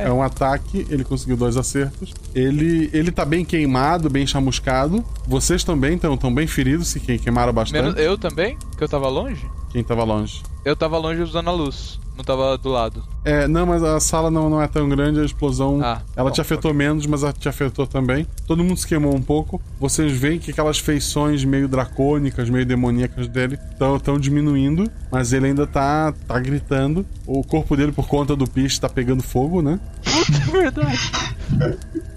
É um ataque, ele conseguiu 2 acertos. Ele tá bem queimado, bem chamuscado. Vocês também estão bem feridos, se queimaram bastante. Eu também? Que eu tava longe? Quem tava longe? Eu tava longe usando a luz. Não tava do lado. Não, mas a sala não é tão grande, a explosão... ela te afetou menos, mas ela te afetou também. Todo mundo se queimou um pouco. Vocês veem que aquelas feições meio dracônicas, meio demoníacas dele estão diminuindo, mas ele ainda tá gritando. O corpo dele, por conta do piche, tá pegando fogo, né? Puta, verdade.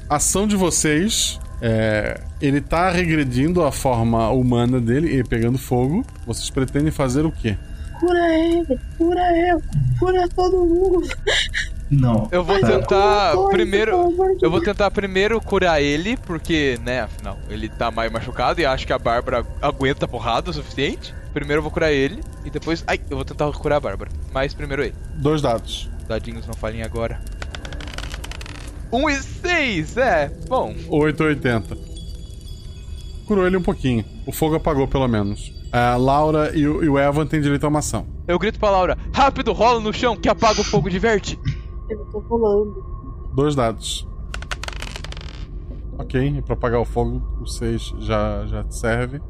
Ação de vocês... ele tá regredindo a forma humana dele e pegando fogo. Vocês pretendem fazer o quê? Cura ele, cura todo mundo. Não. Eu vou tentar primeiro curar ele, porque, né, afinal, ele tá mais machucado e acho que a Bárbara aguenta a porrada o suficiente. Primeiro eu vou curar ele e depois, eu vou tentar curar a Bárbara. Mas primeiro ele. 2 dados. Dadinhos não falhem agora. 1 e 6, bom. 8 e 80. Curou ele um pouquinho. O fogo apagou, pelo menos. A Laura e o Evan têm direito a uma ação. Eu grito pra Laura: rápido, rola no chão que apaga o fogo de verde. Eu tô rolando. 2 dados. Ok, e pra apagar o fogo, o 6 já te serve.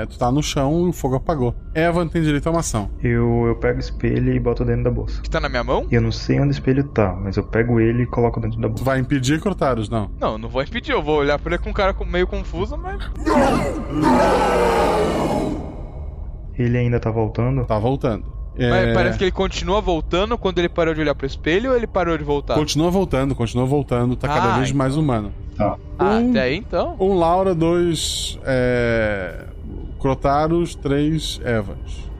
Tu tá no chão e o fogo apagou. Evan tem direito a uma ação. Eu pego o espelho e boto dentro da bolsa. Que tá na minha mão? Eu não sei onde o espelho tá, mas eu pego ele e coloco dentro da bolsa. Tu vai impedir, Crotaros? Não. Não vou impedir. Eu vou olhar pra ele com um cara meio confuso, mas... Ele ainda tá voltando? Tá voltando. Mas parece que ele continua voltando quando ele parou de olhar pro espelho ou ele parou de voltar? Continua voltando, tá cada vez mais humano. Tá. Até aí então? 1 Laura, 2 Crotaros, 3 Evans.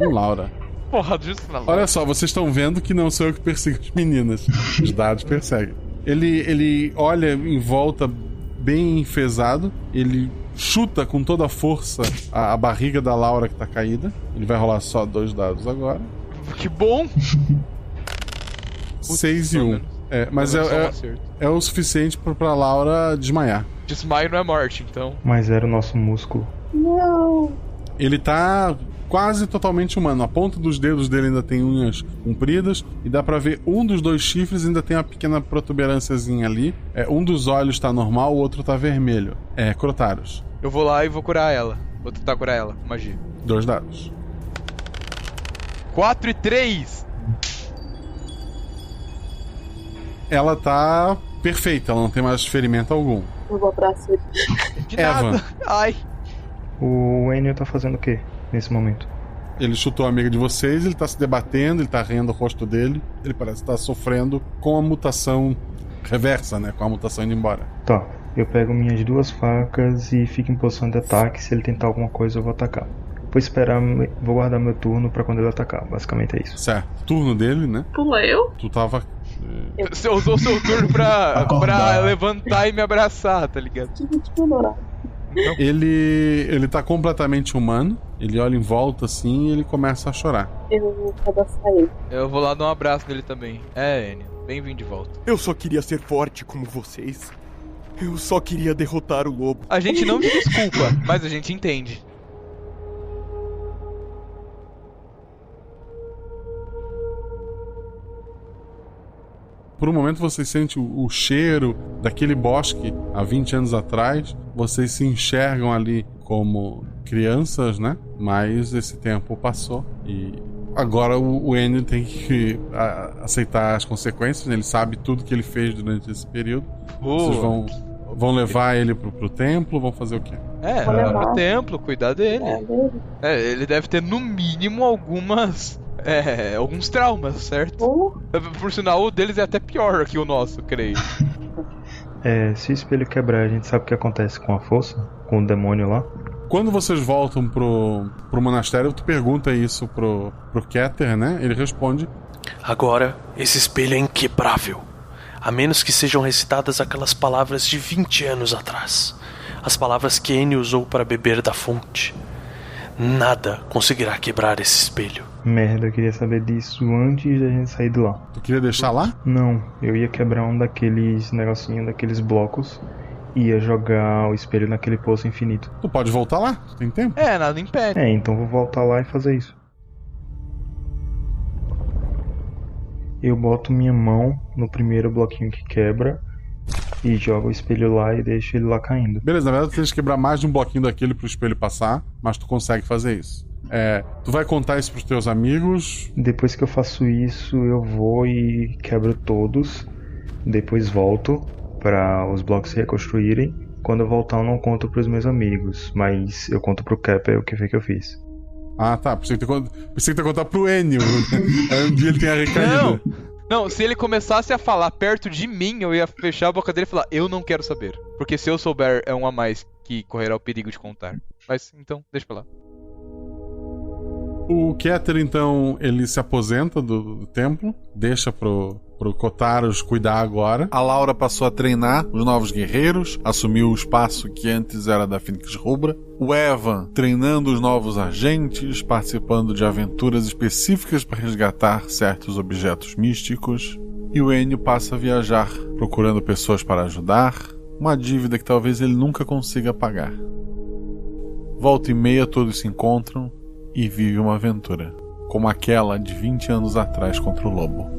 1 Laura. Porra, justo na Laura. Olha só, vocês estão vendo que não sou eu que persigo as meninas. Os dados perseguem. Ele olha em volta bem enfesado, ele chuta com toda a força a barriga da Laura que tá caída. Ele vai rolar só 2 dados agora. Que bom! 6 e 1. Mas é o suficiente pra Laura desmaiar. Desmaio não é morte, então. Mas era o nosso músculo. Não. Ele tá quase totalmente humano. A ponta dos dedos dele ainda tem unhas compridas e dá pra ver um dos 2 chifres ainda tem uma pequena protuberânciazinha ali. Um dos olhos tá normal, o outro tá vermelho. Crotaros. Eu vou lá e vou curar ela. Vou tentar curar ela, magia. 2 dados. 4 e 3. Ela tá perfeita, ela não tem mais ferimento algum. Eu vou abraçar ele. De Evan. nada. Ai. O Enio tá fazendo o quê nesse momento? Ele chutou a amiga de vocês, ele tá se debatendo, ele tá rindo o rosto dele. Ele parece estar sofrendo com a mutação reversa, né? Com a mutação indo embora. Tá, eu pego minhas 2 facas e fico em posição de ataque. Se ele tentar alguma coisa, eu vou atacar. Vou esperar, vou guardar meu turno pra quando ele atacar. Basicamente é isso. Certo. Turno dele, né? Pula eu? Tu tava... Você usou seu turno pra levantar e me abraçar, tá ligado? Ele tá completamente humano. Ele olha em volta assim e ele começa a chorar. Eu vou abraçar ele. Eu vou lá dar um abraço nele também. Enio, bem-vindo de volta. Eu só queria ser forte como vocês. Eu só queria derrotar o lobo. A gente não te desculpa, mas a gente entende. Por um momento você sente o cheiro daquele bosque há 20 anos atrás. Vocês se enxergam ali como crianças, né? Mas esse tempo passou e agora o Enio tem que aceitar as consequências, né? Ele sabe tudo que ele fez durante esse período. Vocês vão levar ele pro templo, vão fazer o quê? Pro templo, cuidar dele. Ele deve ter no mínimo alguns traumas, certo? Por sinal, o deles é até pior que o nosso, creio. Se o espelho quebrar, a gente sabe o que acontece com a força? Com o demônio lá? Quando vocês voltam pro monastério, tu pergunta isso pro Keter, né? Ele responde: agora, esse espelho é inquebrável. A menos que sejam recitadas aquelas palavras de 20 anos atrás. As palavras que Enio usou para beber da fonte. Nada conseguirá quebrar esse espelho. Merda, eu queria saber disso antes da gente sair de lá. Tu queria deixar lá? Não, eu ia quebrar um daqueles negocinhos, daqueles blocos. E ia jogar o espelho naquele poço infinito. Tu pode voltar lá, tu tem tempo? Nada impede. Então vou voltar lá e fazer isso. Eu boto minha mão no primeiro bloquinho que quebra e jogo o espelho lá e deixo ele lá caindo. Beleza, na verdade tu tens que quebrar mais de um bloquinho daquele pro espelho passar, mas tu consegue fazer isso. Tu vai contar isso pros teus amigos? Depois que eu faço isso, eu vou e quebro todos. Depois volto para os blocos se reconstruírem. Quando eu voltar, eu não conto pros meus amigos, mas eu conto pro Kepper o que foi que eu fiz. Ah, tá. Pensei que tu ia contar pro Enio. Onde ele tenha recaído. Não, se ele começasse a falar perto de mim, eu ia fechar a boca dele e falar: eu não quero saber. Porque se eu souber, é um a mais que correrá o perigo de contar. Mas, então, deixa pra lá. O Keter, então, ele se aposenta do templo, deixa pro Kotaros cuidar agora. A Laura passou a treinar os novos guerreiros, assumiu o espaço que antes era da Fênix Rubra. O Evan treinando os novos agentes, participando de aventuras específicas para resgatar certos objetos místicos. E o Enio passa a viajar, procurando pessoas para ajudar, uma dívida que talvez ele nunca consiga pagar. Volta e meia todos se encontram e vive uma aventura, como aquela de 20 anos atrás contra o lobo.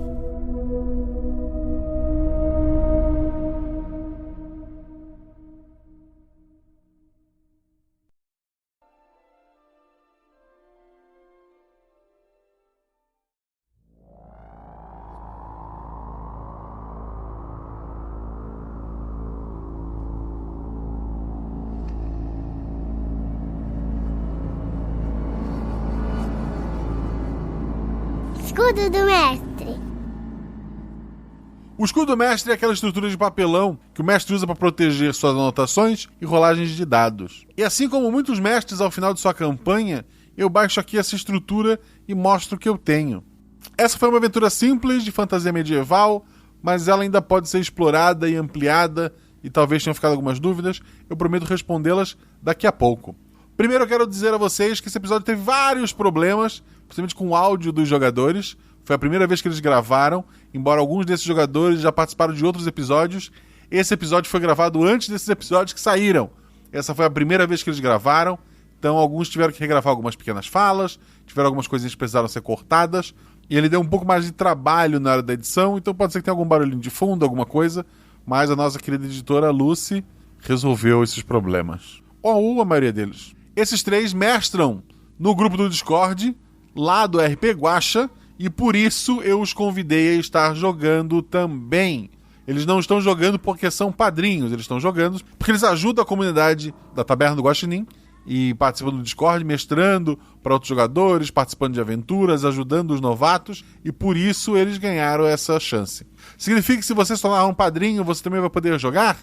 escudo do mestre. O escudo do mestre é aquela estrutura de papelão que o mestre usa para proteger suas anotações e rolagens de dados. E assim como muitos mestres ao final de sua campanha, eu baixo aqui essa estrutura e mostro o que eu tenho. Essa foi uma aventura simples de fantasia medieval, mas ela ainda pode ser explorada e ampliada, e talvez tenham ficado algumas dúvidas. Eu prometo respondê-las daqui a pouco. Primeiro eu quero dizer a vocês que esse episódio teve vários problemas, principalmente com o áudio dos jogadores. Foi a primeira vez que eles gravaram, embora alguns desses jogadores já participaram de outros episódios. Esse episódio foi gravado antes desses episódios que saíram. Essa foi a primeira vez que eles gravaram, então alguns tiveram que regravar algumas pequenas falas, tiveram algumas coisinhas que precisaram ser cortadas, e ele deu um pouco mais de trabalho na hora da edição, então pode ser que tenha algum barulhinho de fundo, alguma coisa, mas a nossa querida editora Lucy resolveu esses problemas. Ou a maioria deles. Esses 3 mestram no grupo do Discord, lá do RP Guacha, e por isso eu os convidei a estar jogando também. Eles não estão jogando porque são padrinhos, eles estão jogando porque eles ajudam a comunidade da Taberna do Guaxinim e participam do Discord, mestrando para outros jogadores, participando de aventuras, ajudando os novatos, e por isso eles ganharam essa chance. Significa que se você se tornar um padrinho, você também vai poder jogar?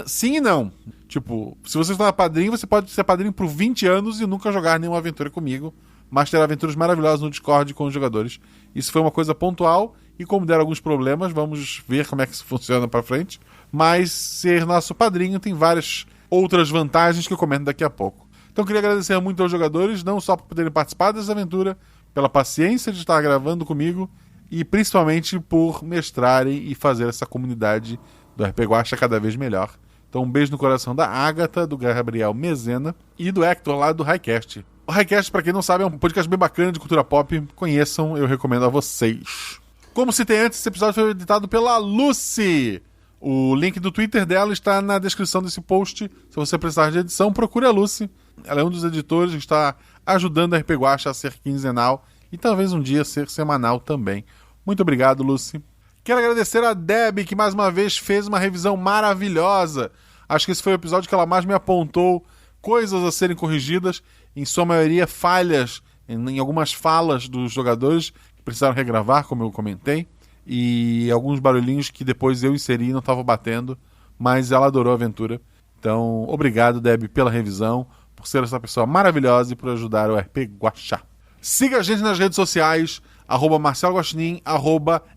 Sim e não. Tipo, se você se tornar padrinho, você pode ser padrinho por 20 anos e nunca jogar nenhuma aventura comigo, mas ter aventuras maravilhosas no Discord com os jogadores. Isso foi uma coisa pontual, e como deram alguns problemas, vamos ver como é que isso funciona pra frente. Mas ser nosso padrinho tem várias outras vantagens que eu comento daqui a pouco. Então eu queria agradecer muito aos jogadores, não só por poderem participar dessa aventura, pela paciência de estar gravando comigo, e principalmente por mestrarem e fazer essa comunidade do RP Guacha cada vez melhor. Então um beijo no coração da Agatha, do Gabriel Mezena e do Hector lá do Highcast. O Highcast, pra quem não sabe, é um podcast bem bacana de cultura pop. Conheçam, eu recomendo a vocês. Como citei antes, esse episódio foi editado pela Lucy. O link do Twitter dela está na descrição desse post. Se você precisar de edição, procure a Lucy. Ela é um dos editores que está ajudando a RP Guacha a ser quinzenal e talvez um dia ser semanal também. Muito obrigado, Lucy. Quero agradecer a Deb, que mais uma vez fez uma revisão maravilhosa. Acho que esse foi o episódio que ela mais me apontou coisas a serem corrigidas, em sua maioria falhas em algumas falas dos jogadores que precisaram regravar, como eu comentei, e alguns barulhinhos que depois eu inseri e não estavam batendo, mas ela adorou a aventura. Então, obrigado, Deb, pela revisão, por ser essa pessoa maravilhosa e por ajudar o RP Guacha. Siga a gente nas redes sociais, @MarceloGuaxinim,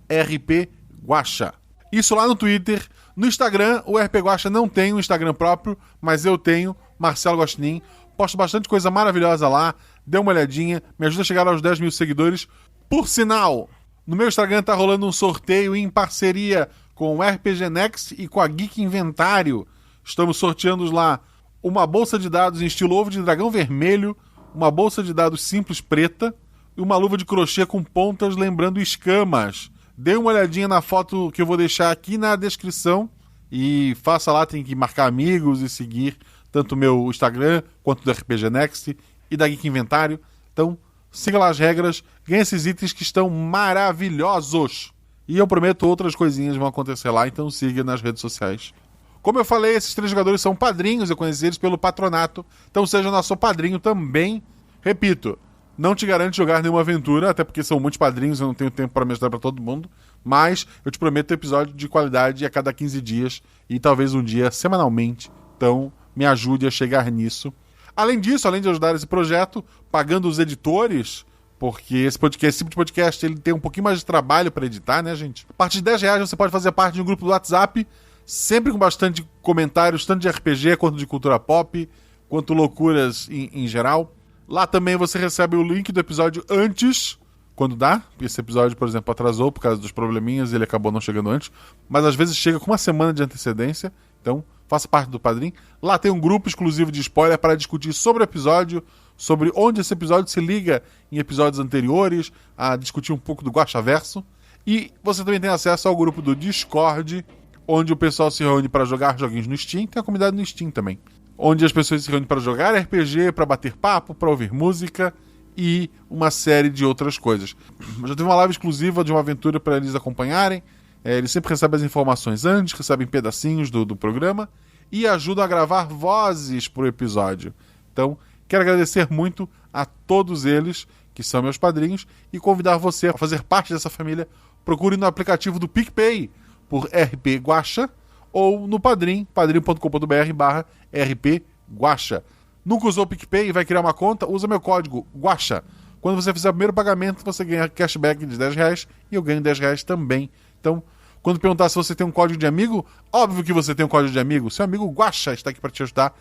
@RPGuacha. Isso lá no Twitter. No Instagram, o RP Guacha não tem um Instagram próprio, mas eu tenho, Marcelo Guaxinim. Posto bastante coisa maravilhosa lá. Dê uma olhadinha, me ajuda a chegar aos 10 mil seguidores. Por sinal, no meu Instagram tá rolando um sorteio em parceria com o RPG Next e com a Geek Inventário. Estamos sorteando lá uma bolsa de dados em estilo ovo de dragão vermelho, uma bolsa de dados simples preta e uma luva de crochê com pontas lembrando escamas. Dê uma olhadinha na foto que eu vou deixar aqui na descrição e faça lá, tem que marcar amigos e seguir tanto o meu Instagram quanto do RPG Next e da Geek Inventário. Então, siga lá as regras, ganhe esses itens que estão maravilhosos. E eu prometo outras coisinhas vão acontecer lá, então siga nas redes sociais. Como eu falei, esses 3 jogadores são padrinhos, eu conheci eles pelo patronato, então seja nosso padrinho também. Repito, não te garante jogar nenhuma aventura, até porque são muitos padrinhos, eu não tenho tempo para mestrar para todo mundo, mas eu te prometo episódio de qualidade a cada 15 dias e talvez um dia semanalmente, então me ajude a chegar nisso. Além disso, além de ajudar esse projeto, pagando os editores, porque esse tipo de podcast ele tem um pouquinho mais de trabalho para editar, né, gente? A partir de R$10 você pode fazer parte de um grupo do WhatsApp, sempre com bastante comentários, tanto de RPG quanto de cultura pop, quanto loucuras em geral. Lá também você recebe o link do episódio antes, quando dá. Esse episódio, por exemplo, atrasou por causa dos probleminhas e ele acabou não chegando antes. Mas às vezes chega com uma semana de antecedência. Então, faça parte do padrinho. Lá tem um grupo exclusivo de spoiler para discutir sobre o episódio, sobre onde esse episódio se liga em episódios anteriores, a discutir um pouco do Guaxaverso. E você também tem acesso ao grupo do Discord, onde o pessoal se reúne para jogar joguinhos no Steam. Tem a comunidade no Steam também, onde as pessoas se reúnem para jogar RPG, para bater papo, para ouvir música e uma série de outras coisas. Já teve uma live exclusiva de uma aventura para eles acompanharem. Eles sempre recebem as informações antes, recebem pedacinhos do programa e ajudam a gravar vozes para o episódio. Então, Quero agradecer muito a todos eles, que são meus padrinhos, e convidar você a fazer parte dessa família. Procure no aplicativo do PicPay por RP Guaxa ou no Padrim, padrim.com.br/RP Guaxa. Nunca usou o PicPay e vai criar uma conta? Usa meu código Guaxa. Quando você fizer o primeiro pagamento, você ganha cashback de R$10 e eu ganho R$10 também. Então, quando perguntar se você tem um código de amigo, óbvio que você tem um código de amigo. Seu amigo Guaxa está aqui para te ajudar.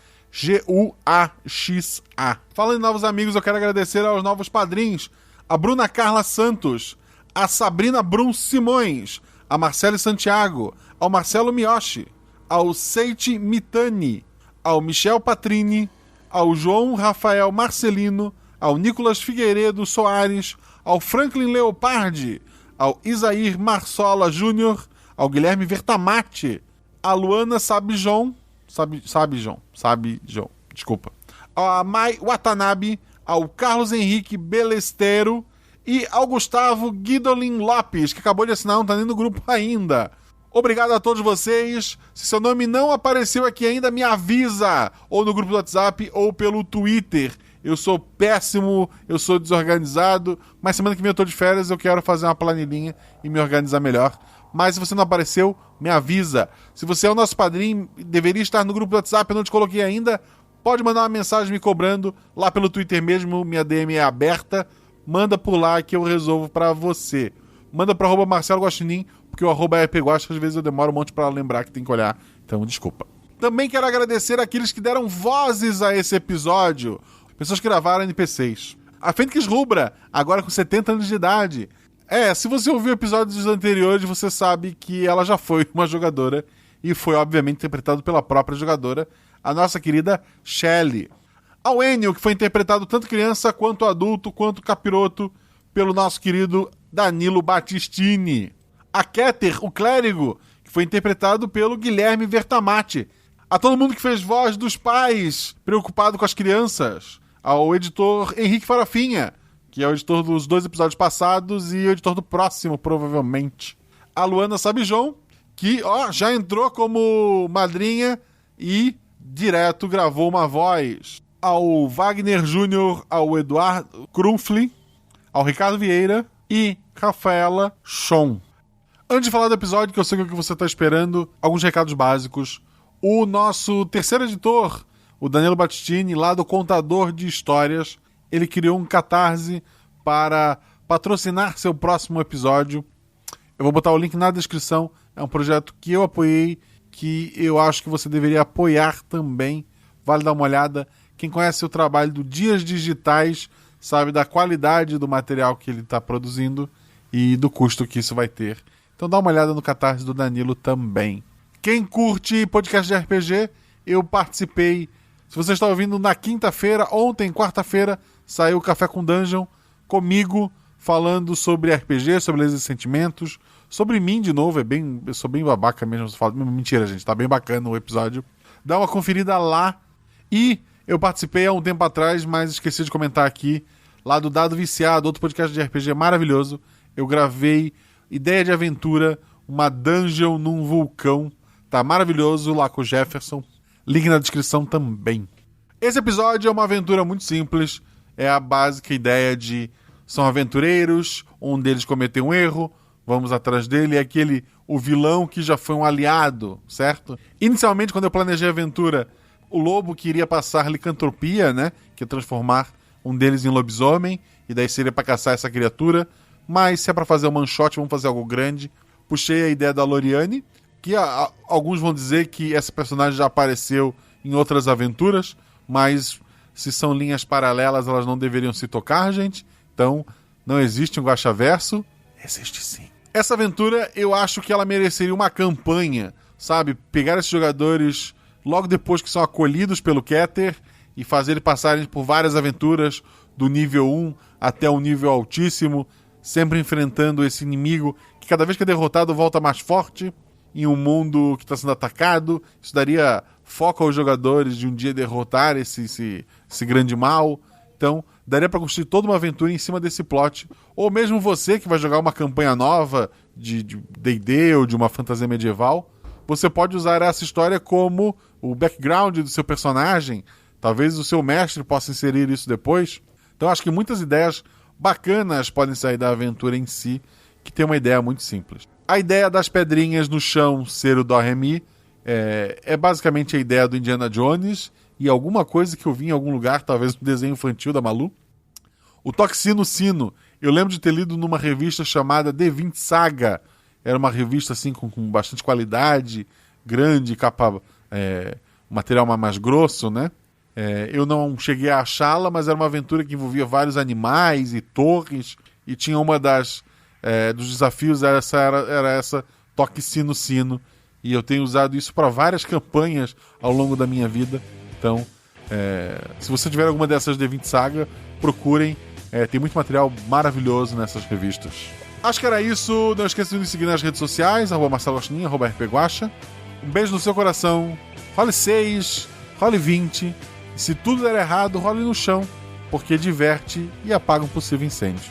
Guaxa. Falando em novos amigos, eu quero agradecer aos novos padrinhos: a Bruna Carla Santos, a Sabrina Brum Simões, a Marcele Santiago, ao Marcelo Miyoshi, ao Seiti Mitani, ao Michel Patrini, ao João Rafael Marcelino, ao Nicolas Figueiredo Soares, ao Franklin Leopardi, ao Isair Marsola Júnior, ao Guilherme Vertamati, a Luana Sabijon, desculpa, a Mai Watanabe, ao Carlos Henrique Belestero e ao Gustavo Guidolin Lopes, que acabou de assinar, não tá nem no grupo ainda. Obrigado a todos vocês. Se seu nome não apareceu aqui ainda, me avisa, ou no grupo do WhatsApp ou pelo Twitter. Eu sou péssimo, eu sou desorganizado, mas semana que vem eu tô de férias, eu quero fazer uma planilhinha e me organizar melhor. Mas se você não apareceu, me avisa. Se você é o nosso padrinho, deveria estar no grupo do WhatsApp, eu não te coloquei ainda, pode mandar uma mensagem me cobrando, lá pelo Twitter mesmo, minha DM é aberta, manda por lá que eu resolvo pra você. Manda pra @MarceloGuaxinim, porque o @RPGuaxa, às vezes eu demoro um monte pra lembrar que tem que olhar, então desculpa. Também quero agradecer àqueles que deram vozes a esse episódio, pessoas que gravaram NPCs. A Fênix Rubra, agora com 70 anos de idade. Se você ouviu episódios anteriores, você sabe que ela já foi uma jogadora e foi, obviamente, interpretado pela própria jogadora, a nossa querida Shelley. Ao Enio, que foi interpretado tanto criança, quanto adulto, quanto capiroto, pelo nosso querido Danilo Battistini. A Keter, o clérigo, que foi interpretado pelo Guilherme Vertamati. A todo mundo que fez voz dos pais, preocupado com as crianças. Ao editor Henrique Farofinha, que é o editor dos 2 episódios passados e o editor do próximo, provavelmente. A Luana Sabijon, que já entrou como madrinha e direto gravou uma voz. Ao Wagner Júnior, ao Eduardo Krumfli, ao Ricardo Vieira e Rafaela Schon. Antes de falar do episódio, que eu sei o que você está esperando, alguns recados básicos. O nosso terceiro editor, o Danilo Battistini, lá do Contador de Histórias, ele criou um Catarse para patrocinar seu próximo episódio. Eu vou botar o link na descrição. É um projeto que eu apoiei, que eu acho que você deveria apoiar também. Vale dar uma olhada. Quem conhece o trabalho do Dias Digitais sabe da qualidade do material que ele está produzindo e do custo que isso vai ter. Então dá uma olhada no Catarse do Danilo também. Quem curte podcast de RPG, eu participei. Se você está ouvindo na quinta-feira, ontem, quarta-feira, saiu o Café com Dungeon comigo, falando sobre RPG, sobre leis e sentimentos, sobre mim de novo. Eu sou bem babaca mesmo. Mentira, gente, tá bem bacana o episódio. Dá uma conferida lá. E eu participei há um tempo atrás, mas esqueci de comentar aqui, lá do Dado Viciado, outro podcast de RPG maravilhoso. Eu gravei Ideia de Aventura, uma dungeon num vulcão. Tá maravilhoso, lá com o Jefferson. Link na descrição também. Esse episódio é uma aventura muito simples. É a básica ideia de... São aventureiros, um deles cometeu um erro, vamos atrás dele. É o vilão que já foi um aliado, certo? Inicialmente, quando eu planejei a aventura, o lobo queria passar licantropia, né? Que é transformar um deles em lobisomem. E daí seria pra caçar essa criatura. Mas se é pra fazer um one shot, vamos fazer algo grande. Puxei a ideia da Loriane, que alguns vão dizer que essa personagem já apareceu em outras aventuras, mas se são linhas paralelas, elas não deveriam se tocar, gente. Então, não existe um Guaxaverso. Existe sim. Essa aventura, eu acho que ela mereceria uma campanha, sabe? Pegar esses jogadores logo depois que são acolhidos pelo Keter e fazer eles passarem por várias aventuras do nível 1 até um nível altíssimo, sempre enfrentando esse inimigo que cada vez que é derrotado volta mais forte em um mundo que está sendo atacado. Isso daria foco aos jogadores de um dia derrotar esse grande mal. Então, daria para construir toda uma aventura em cima desse plot. Ou mesmo você que vai jogar uma campanha nova de D&D ou de uma fantasia medieval, você pode usar essa história como o background do seu personagem, Talvez o seu mestre possa inserir isso depois. Então acho que muitas ideias bacanas podem sair da aventura em si, que tem uma ideia muito simples. A ideia das pedrinhas no chão ser o Dó-Ré-Mi é basicamente a ideia do Indiana Jones e alguma coisa que eu vi em algum lugar, talvez no desenho infantil da Malu. O toque sino, eu lembro de ter lido numa revista chamada D20 Saga. Era uma revista assim com bastante qualidade, grande, capa, material mais grosso, né? Eu não cheguei a achá-la, mas era uma aventura que envolvia vários animais e torres, e tinha uma dos desafios era essa toque sino, e eu tenho usado isso para várias campanhas ao longo da minha vida. Então, se você tiver alguma dessas D20 Saga, procurem, tem muito material maravilhoso nessas revistas. Acho que era isso. Não esqueça de nos seguir nas redes sociais, @MarceloGuaxinim, @RPGuaxa. Um beijo no seu coração. Role 6, role 20. E se tudo der errado, role no chão, porque diverte e apaga um possível incêndio.